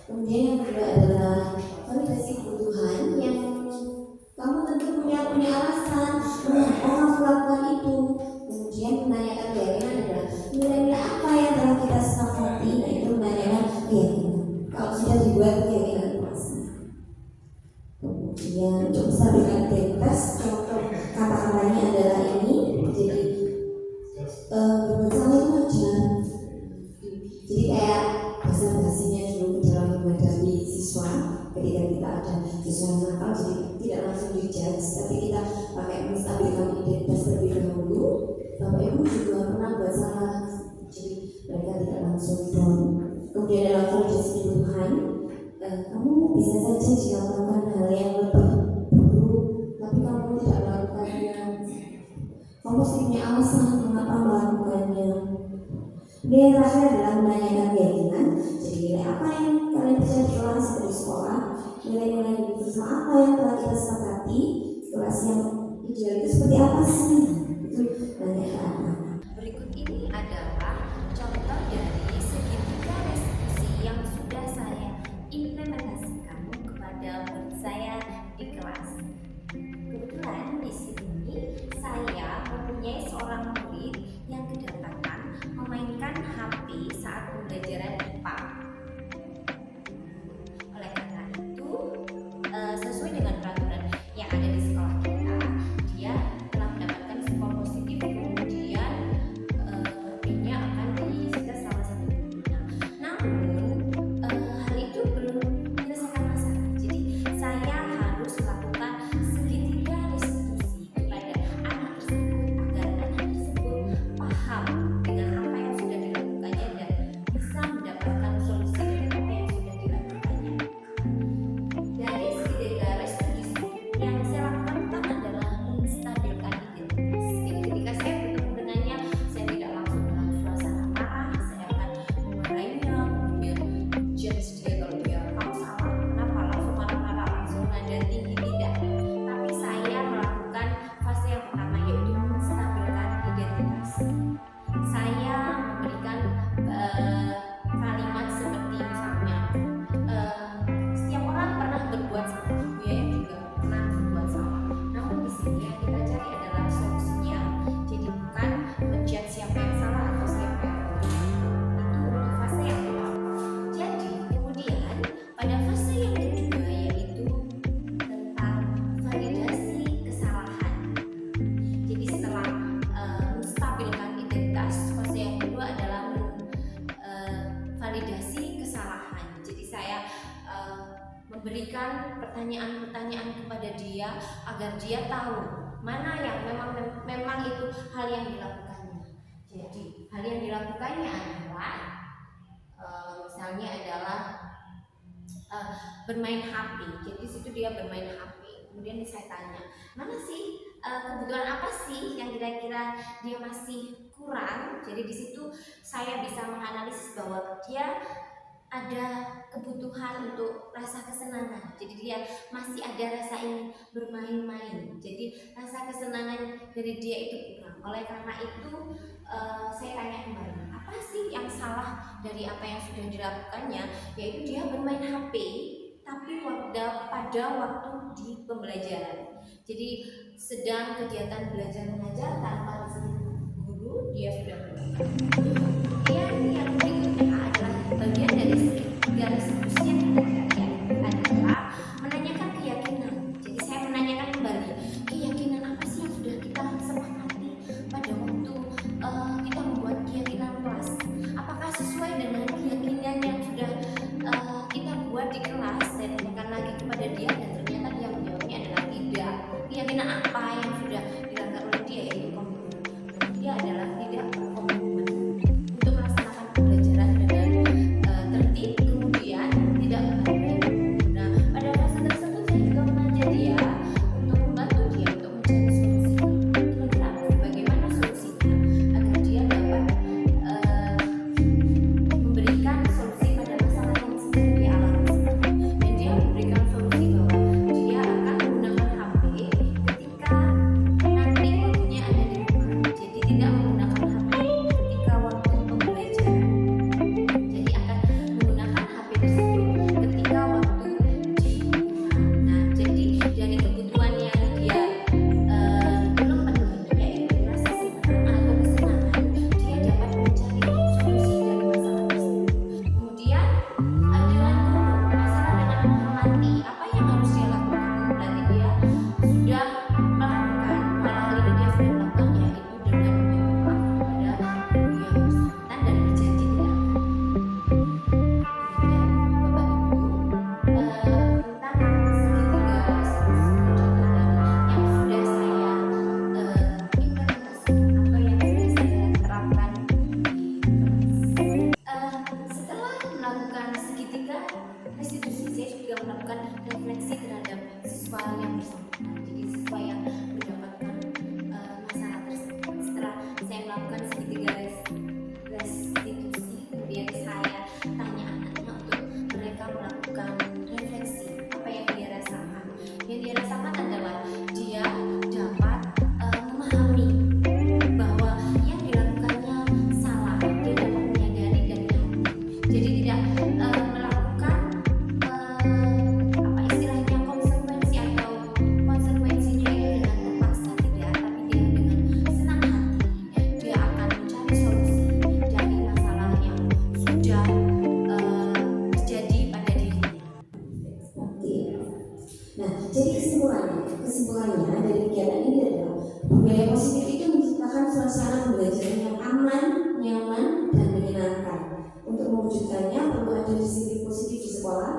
Speaker 2: Kemudian yang kedua adalah validasi kebutuhan yang kamu tentu punya alasan mengapa kamu melakukan itu. Kemudian menanyakan keyakinan adalah nilai-nilai apa yang telah kita sepakati. Nah, itu menanyakan keyakinan. Kalau sudah dibuat keyakinan pasti. Kemudian untuk menstabilkan identitas, contoh kata-katanya adalah ini. Jadi bermasalah itu wajar. Jadi kayak basa-basinya dulu dalam menghadapi siswa. Ketika kita ada siswa yang nakal, jadi tidak langsung dijudge, tapi kita pakai menstabilkan identitas terlebih dahulu. Bapak Ibu juga pernah buat salah, jadi mereka tidak langsung down. Kemudian dalam validasi kebutuhan, kamu bisa saja jika melakukan hal yang lebih buruk, tapi kamu tidak melakukannya. Kamu mesti punya alasan mengapa melakukannya. Yang terakhir adalah menanyakan keyakinan. Jadi nilai apa yang kalian percaya di kelas atau di sekolah, nilai-nilai universal apa yang telah kita sepakati, kelas yang ideal itu seperti apa sih? Itu banyak anak.
Speaker 1: Berikut ini adalah contoh dari segitiga restitusi yang sudah saya implementasikan kepada murid saya di kelas. Kebetulan di sini saya mempunyai seorang murid yang kedapatan memainkan HP saat pembelajaran IPA. Oleh karena itu, sesuai berikan pertanyaan-pertanyaan kepada dia agar dia tahu mana yang memang itu hal yang dilakukannya. Jadi hal yang dilakukannya adalah misalnya adalah bermain HP. Jadi di situ dia bermain HP. Kemudian saya tanya, mana sih kebutuhan apa sih yang kira-kira dia masih kurang? Jadi di situ saya bisa menganalisis bahwa dia ada kebutuhan untuk rasa kesenangan. Jadi dia masih ada rasa ingin bermain-main. Jadi rasa kesenangan dari dia itu kurang. Oleh karena itu saya tanya kembali, apa sih yang salah dari apa yang sudah dilakukannya? Yaitu dia bermain HP, tapi pada waktu di pembelajaran. Jadi sedang kegiatan belajar mengajar tanpa izin guru, dia sudah bermain. Kemudian yang berikutnya adalah bagian dari garis diskusi yang kita adalah menanyakan keyakinan. Jadi saya menanyakan kembali, keyakinan apa sih yang sudah kita sepakati pada waktu kita membuat keyakinan kelas? Apakah sesuai dengan keyakinan yang sudah kita buat di kelas? Saya tanyakan lagi kepada dia dan ternyata dia menjawabnya adalah tidak. Keyakinan apa yang sudah dilanggar oleh dia, yaitu komitmen. Dia adalah tidak berkomitmen untuk melaksanakan pembelajaran dengan tertib, kemudian tidak menghargai. Nah, pada fase tersebut saya juga mengajak dia untuk membantu dia untuk mencari solusi. Kira-kira bagaimana solusinya agar dia dapat memberikan solusi pada masalah yang sedang dia alami. Dan dia memberikan solusi bahwa dia akan menggunakan HP ketika nanti waktunya ada di rumah. Jadi tidak menggunakan HP ketika waktu pembelajaran. Jadi akan menggunakan HP tersebut ketika waktu di rumah. Nah, jadi dari kebutuhan yang dia belum penuhi, yaitu rasa senang atau kesenangan, dia dapat mencari solusi dari masalah tersebut. Kemudian adalah masalah dengan menghormati. Apa yang harus dia lakukan? Berarti dia sudah melakukan hal ini, dia sudah melakukannya itu dengan meminta maaf kepada guru yang bersangkutan dan berjanji tidak akan. Setelah melakukan segitiga restitusi, saya juga melakukan refleksi terhadap siswa yang bersangkutan. Jadi siswa yang mendapatkan masalah tersebut. Setelah saya melakukan segitiga restitusi, kemudian saya tanya anaknya untuk mereka melakukan refleksi apa yang dia rasakan. Yang dia rasakan adalah dia dapat memahami bahwa yang dilakukannya salah. Dia dapat menyadari dari hati. Jadi tidak melakukan apa istilahnya konsekuensi atau konsekuensinya itu dengan terpaksa, tidak, tapi dia dengan senang hati dia akan mencari solusi dari masalah yang sudah terjadi pada dirinya.
Speaker 2: Oke. Nah, jadi kesimpulannya dari kegiatan ini adalah budaya positif itu menciptakan suasana pembelajaran yang aman, nyaman, dan menyenangkan. Untuk mewujudkannya perlu ada disiplin positif di sekolah.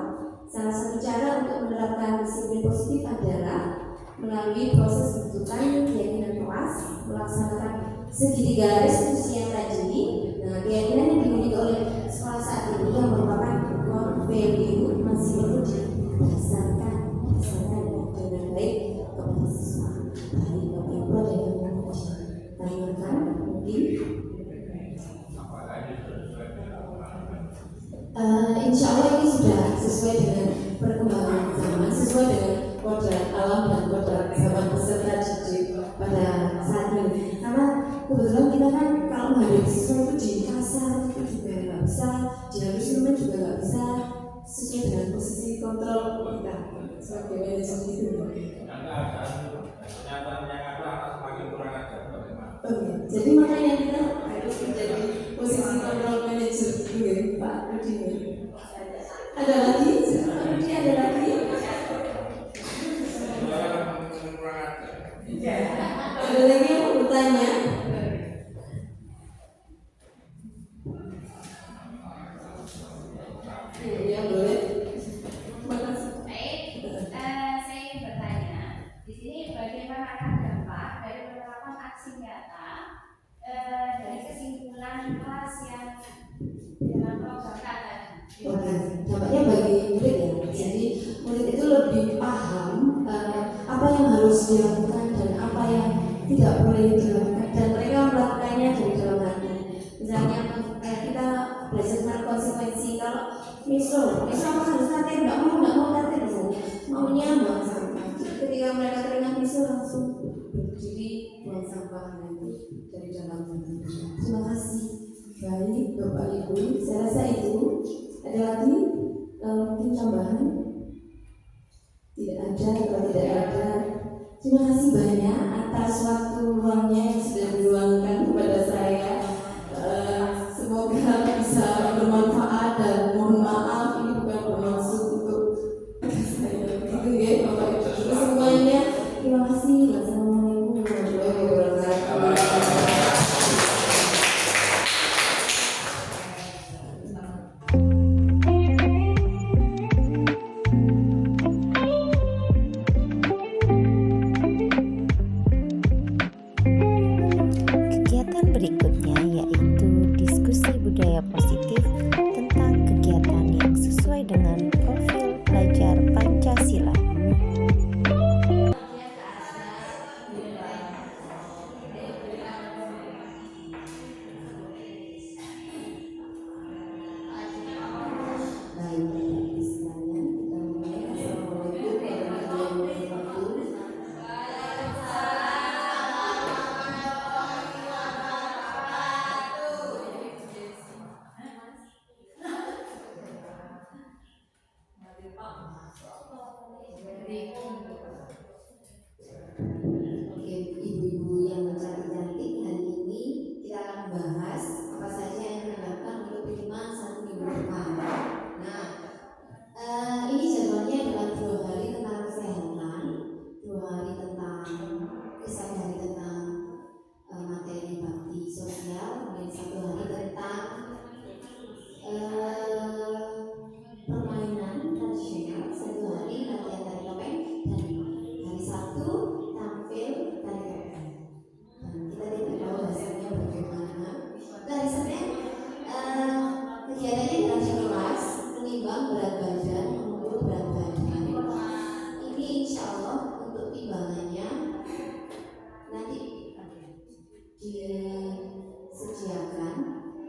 Speaker 2: Salah satu cara untuk menerapkan disiplin positif adalah melalui proses pembentukan keyakinan kelas, melaksanakan segitiga restitusi yang tadi. Nah, keyakinan yang dimiliki oleh sekolah saat ini yang merupakan core value masih perlu didasarkan dengan baik kepada siswa. Baik Bapak Ibu ada yang mau ditanyakan mungkin? Insya Allah ini sudah sesuai dengan perkembangan zaman, sesuai dengan kodrat alam dan kodrat zaman peserta didik pada saat ini. Karena kebetulan kita kan kalau menghadapi siswa itu di kasar itu juga nggak bisa, di instrumen juga nggak bisa, sesuai dengan posisi kontrol kita sebagai manajer itu. Jadi makanya kita harus menjadi posisi kontrol manajer dulu ya Pak Rudi. Ada lagi? Rudi ada lagi? Ada lagi yang mau bertanya? Ya boleh. Terima kasih. lebih paham apa yang harus dilakukan dan apa yang tidak boleh dilakukan, dan mereka melakukannya dari dalam hati. Misalnya kita belajar tentang konsekuensi. Kalau misal harus latihan, nggak mau latihan misalnya, maunya buang sampah. Ketika mereka teringat misal langsung berdiri buang sampah itu dari dalam hati. Terima kasih. Baik, Bapak Ibu, saya rasa itu. Ada lagi mungkin tambahan? Tidak ada, kalau tidak ada, terima kasih banyak atas waktu luangnya yang sudah diluangkan kepada saya. Semoga bisa bermanfaat dan mohon maaf ini bukan bermaksud untuk saya begitu ya Bapak Ibu semuanya. Terima kasih. Wassalamualaikum warahmatullahi wabarakatuh.
Speaker 5: Kegiatan berikutnya yaitu diskusi budaya positif tentang kegiatan yang sesuai dengan profil pelajar Pancasila.
Speaker 2: Oke, ibu-ibu yang cantik-cantik, hari ini kita akan bahas apa saja yang dilakukan untuk minimal 1 minggu depan. Nah, ini jadwalnya adalah 2 hari tentang kesehatan, 2 hari tentang materi bakti sosial, kemudian 1 hari tentang permainan tradisional, 1 hari latihan tari topeng, dan hari Sabtu tampil tari topeng. Kita tidak tahu hasilnya bagaimana. Hari Senin kegiatannya adalah di kelas menimbang berat badan, mengukur berat badan. Ini insya Allah untuk timbangannya nanti disediakan.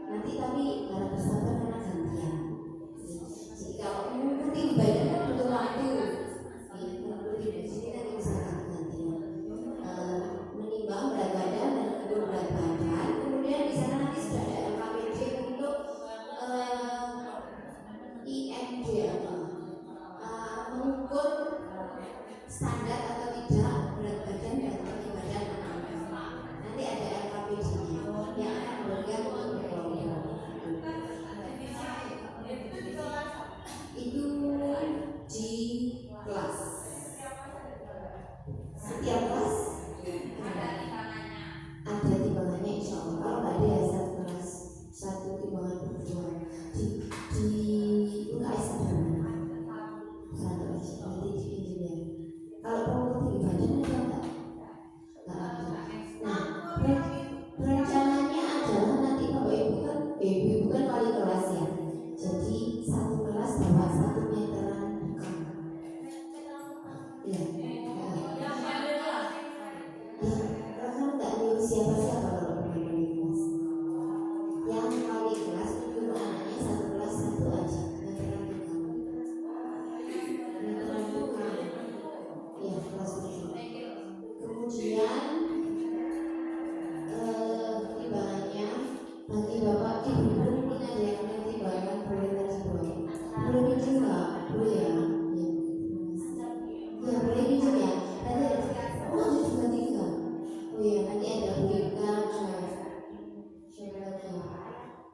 Speaker 2: Nanti tapi harap bersabar karena gantian. Jadi kalau mengukur tinggi badan kan butuh waktu. Jadi nanti bisa gantian. Menimbang berat badan dan mengukur berat badan. Kemudian di sana nanti sudah ada LKPD untuk IMD mengukur standar atau tidak berat badan dan tinggi badan anak-anak. Nanti ada LKPD-nya yang akan memberikan untuk kelompok. Itu di kelas. Setiap kelas ada timbangannya insya Allah. Kalau nggak ada ya satu kelas 1 timbangan berdua di UKS ada satu aja nanti di pintunya. Kalau pengukur tinggi badan ada nggak? Nggak ada. Nah, rencananya adalah nanti Bapak Ibu kan wali kelas ya. Jadi 1 kelas bawa 1 meteran bukan. Ya. Kan nggak nyuruh siapa-siapa kalau bukan wali kelas. Yang wali kelas menyuruh anaknya 1 kelas 1 aja meteran bukan. Ya, kelas 7. Kemudian timbangannya bagi Bapak Ibu mungkin ada yang punya timbangan boleh tadi boleh pinjam nggak? Boleh ya? Ya boleh pinjam ya. Nanti ada juga 3. Oh iya nanti ada Bulika, siapa lagi?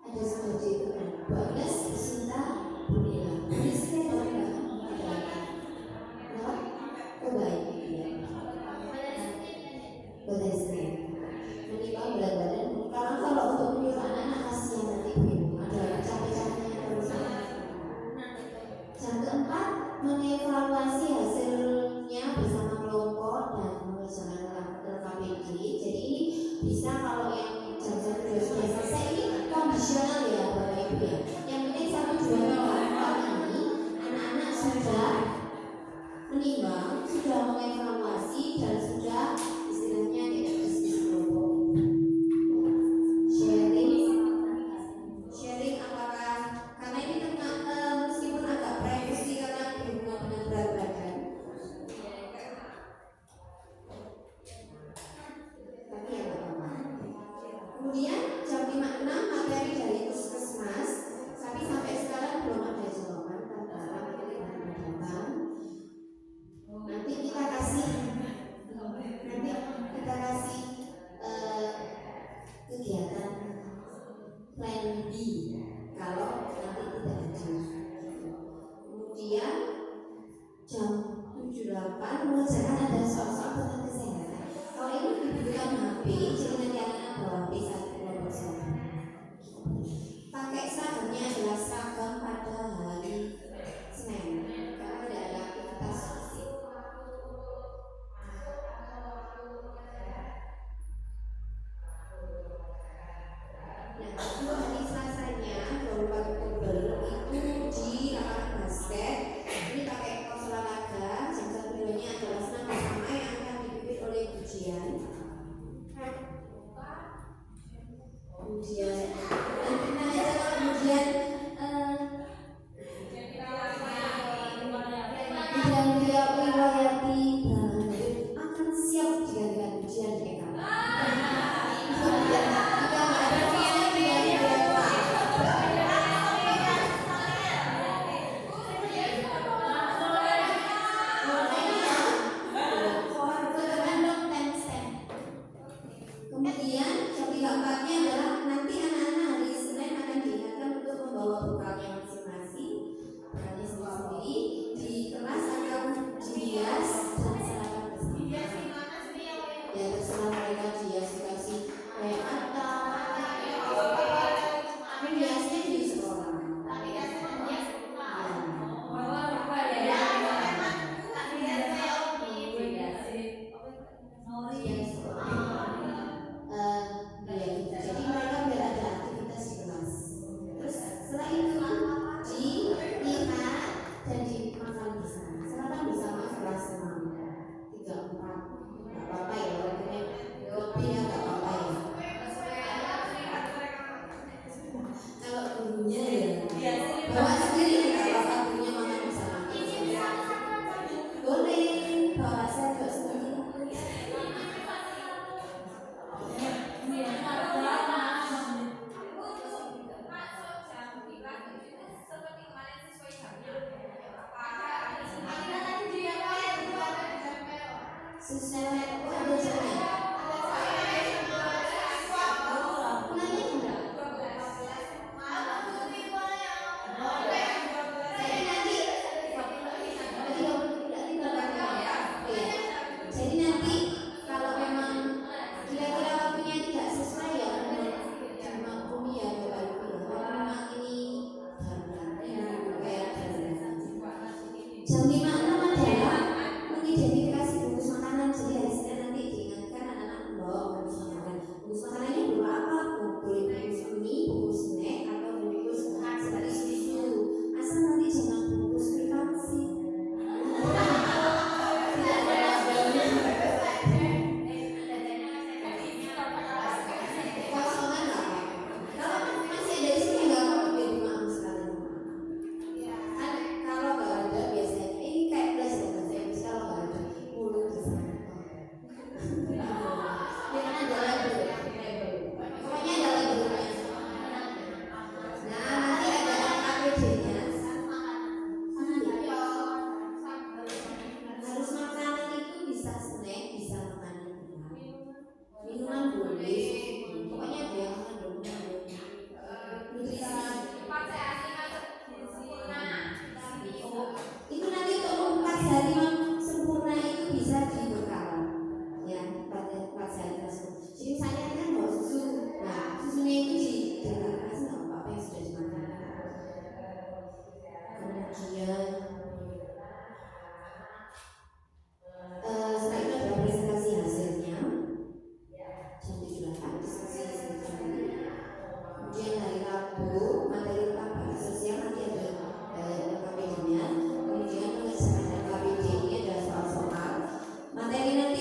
Speaker 2: Ada seperti itu kan. Bu Agnes, Sinta, Bunila. Rizky ada nggak? Ada lagi. Nah, oh baik. Boleh sih. Menimbang berat badan. Karena kalau untuk menyuruh anak-anak kasihan nanti Bu, ada capek-capeknya terus. Yang keempat, mengevaluasi hasilnya bersama kelompok dan mengerjakan LKPD. Jadi ini bisa kalau yang menimbang, sudah mengevaluasi dan sudah istilahnya kayak bisnis kelompok. Sharing apakah karena ini tentang meskipun agak privacy karena berhubungan dengan berat badan. Tapi ya nggak apa-apa. Kemudian jam 5.06 materi dari puskesmas, tapi sampai sekarang belum ada jawaban karena nanti kita kasih kegiatan plan B kalau nanti tidak ada. Kemudian jam 7.08 mengerjakan ada soal-soal tentang kesehatan. Kalau ini dibutuhkan HP, jadi nanti anak bawa HP saat kelompok saya. Pakai seragamnya adalah seragam pada hari Senin karena tidak ada aktivitas fisik. Nah, itu hari Selasanya 24 Oktober itu di lapangan basket. Ini pakai kaos olahraga. Jam 1-2-nya adalah senam bersama yang akan dipimpin oleh ujian. Kemudian dia riwayati akan siap dijadikan ujian mereka. Kemudian jam 3.04-nya adalah nanti anak-anak hari Senin akan diingatkan untuk membawa bekalnya masing-masing, bekalnya sendiri di kelas akan dihias dan sarapan bersama. Ya terserah mereka dihias dikasih kayak hiasnya di sekolah. Jadi mereka biar ada aktivitas di kelas. Terus setelah itu dilihat dan dimakan bersama. Sarapan bersama kelas 6, 3, 4. Nggak apa-apa ya, walaupun lebih ya nggak apa-apa ya. Kalau gurunya ya bawa sendiri nggak apa-apa, gurunya makan bersama. Boleh bawa sendok sendiri. Sesuai ada jamnya. Pulangnya enggak? Jadi nanti kalau memang kira-kira waktunya tidak sesuai ya cuma kuliah ya kalau memang ini kayak jam 5.06 adalah mengidentifikasi bungkus makanan. Jadi hari Senin nanti diingatkan anak-anak membawa bungkus makanan. Bungkus makanannya berupa apa? Boleh bungkus mie, bungkus snack, atau bungkus seperti susu. Asal nanti jangan bungkus privasi. Kosongan nggak apa-apa. Kalau masih ada di sini nggak apa-apa, biar dimakan sekalian. Kan kalau nggak ada biasanya ini kayak belajar bahasa Inggris kalau nggak ada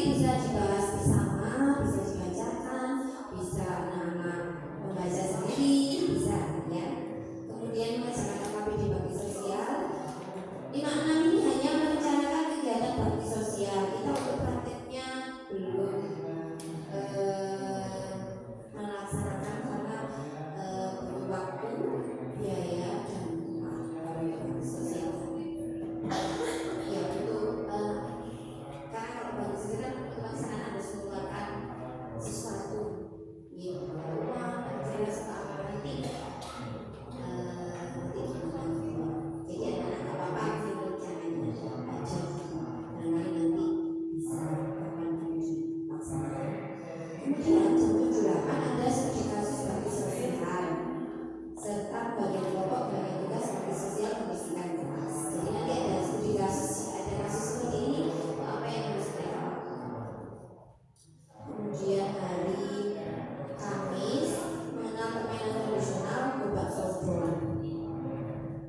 Speaker 2: bisa dibahas bersama, bisa dibacakan, bisa anak-anak membaca sendiri, bisa ya. Kemudian melaksanakan KPD bakti sosial. 5-6 ini hanya merencanakan kegiatan bakti sosial. Kita untuk prakteknya belum melaksanakan karena butuh waktu, biaya dan bakti sosial. Ya untuk karena kalau bakti sosial kan pelaksanaan harus mengeluarkan sesuatu, gitu. Uang, jelas nanti. Jadi anak-anak gak apa-apa gitu caranya aja, karena nanti bisa kapan dilaksanakan. Kemudian jam 7.8 ada studi kasus bakti sosial serta bagian kelompok bagian tugas bakti sosial kemiskinan kelas. Jadi nanti ada studi kasus, ada kasus seperti ini, apa yang harus kita lakukan. Kemudian hari Kamis mengenal permainan tradisional Gobak Sodron.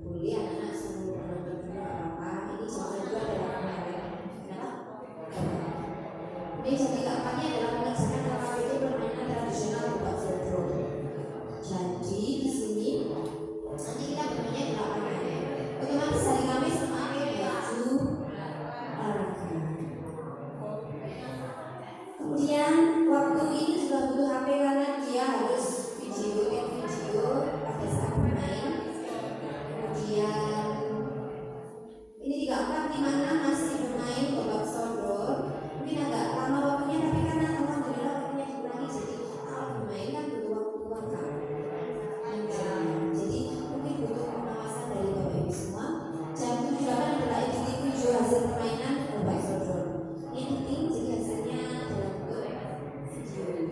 Speaker 2: Boleh anak-anak suruh menonton dulu apa. Ini jam 2 adalah permainan. Kenapa? Ini jam 3-4-nya adalah melaksanakan KPD permainan tradisional Gobak Sodron. Jadi di sini nanti kita bermainnya di lapangan. Otomatis hari Kamis memakai baju olahraga. Kemudian waktu ini juga butuh HP karena dia harus video pada saat bermain. Kemudian ini 3-4-5-6 masih bermain Gobak Sodron. Mungkin agak lama waktunya, tapi karena alhamdulillah waktunya dikurangi, jadi kalau bermain kan butuh waktu lengkap. Jadi mungkin butuh pengawasan dari Bapak Ibu semua. Jam 7.8 adalah editing video hasil permainan Gobak Sodron. Editing jadi hasilnya dalam bentuk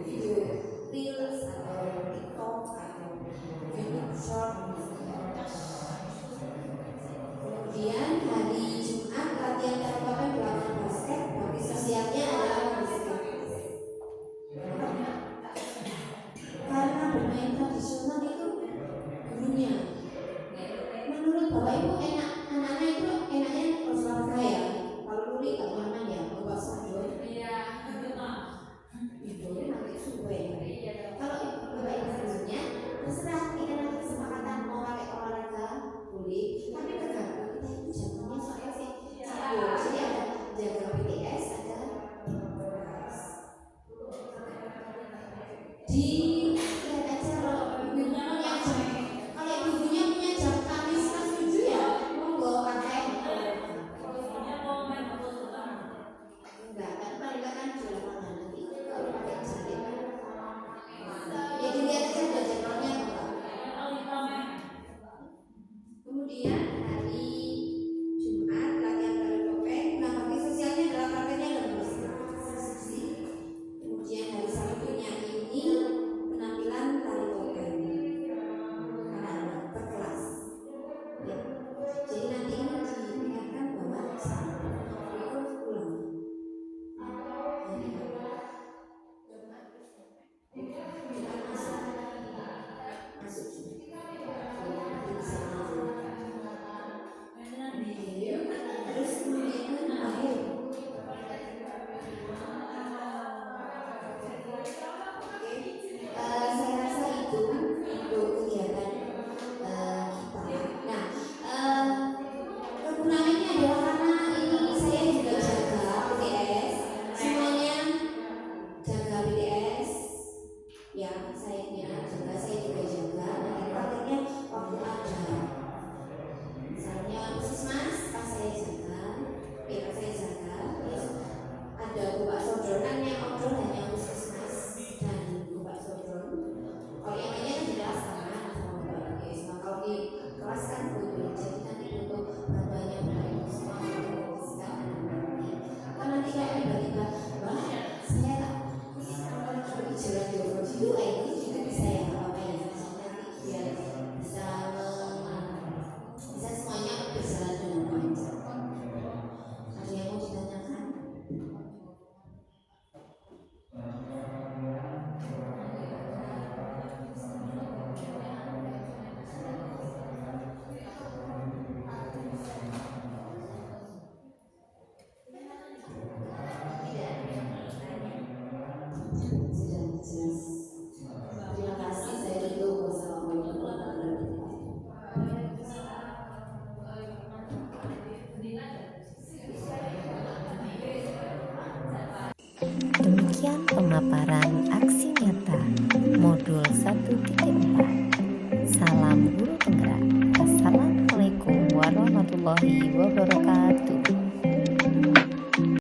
Speaker 2: video reels atau TikTok atau YouTube short. Kemudian hari Jumat latihan terutama di lapangan basket. Bakti sosialnya adalah basket. Karena bermain tradisional itu gurunya. Menurut Bapak Ibu enak, anak-anak itu enaknya olahraga ya. Kalau Luli gak nyaman ya, Gobak Sodron. Itu nanti suwe. Kalau Bapak Ibu gurunya terserah, kita nanti kesepakatan mau pakai olahraga boleh, tapi tergantung kita itu jamnya soalnya sih campur. Jadi ada jaga BTS, ada di lihat aja kalau ibunya punya jam. Kalau ibunya punya jam Kamis kelas 7 ya monggo pakai. Enggak kan paling kan di lapangan nanti kalau pakai jaket. Ya dilihat aja ada jadwalnya enggak. Kemudian hari Jumat latihan tari topeng. Nah bakti sosialnya adalah prakteknya dan diskusi. Kemudian hari Sabtunya ini penampilan tari topeng anak-anak per kelas. Ya. Jadi nanti ini diingatkan bahwa Sabtu itu pulang. Masuk terus kemudian akhir saya rasa itu untuk kegiatan kita. Nah kegunaan ini adalah karena ini saya juga jaga BTS, semuanya jaga BTS ya, saya jaga, saya juga jaga. Nanti prakteknya waktu ada misalnya puskesmas pas saya jaga, terus ada Gobak Sodron kan yang outdoor hanya puskesmas dan Gobak Sodron. Kalau yang lainnya kan di kelas sama Gobak Sodron. Kalau di kelas kan butuh, jadi nanti butuh bantuannya dari semua kan nanti kayak tiba-tiba wah saya tak jalan di Ojo itu juga bisa ya apa ya, nanti biar bisa semuanya berjalan dengan lancar. Ada yang mau ditanyakan?
Speaker 5: Sekian pemaparan aksi nyata modul 1.4. Salam Guru Penggerak. Assalamualaikum warahmatullahi wabarakatuh.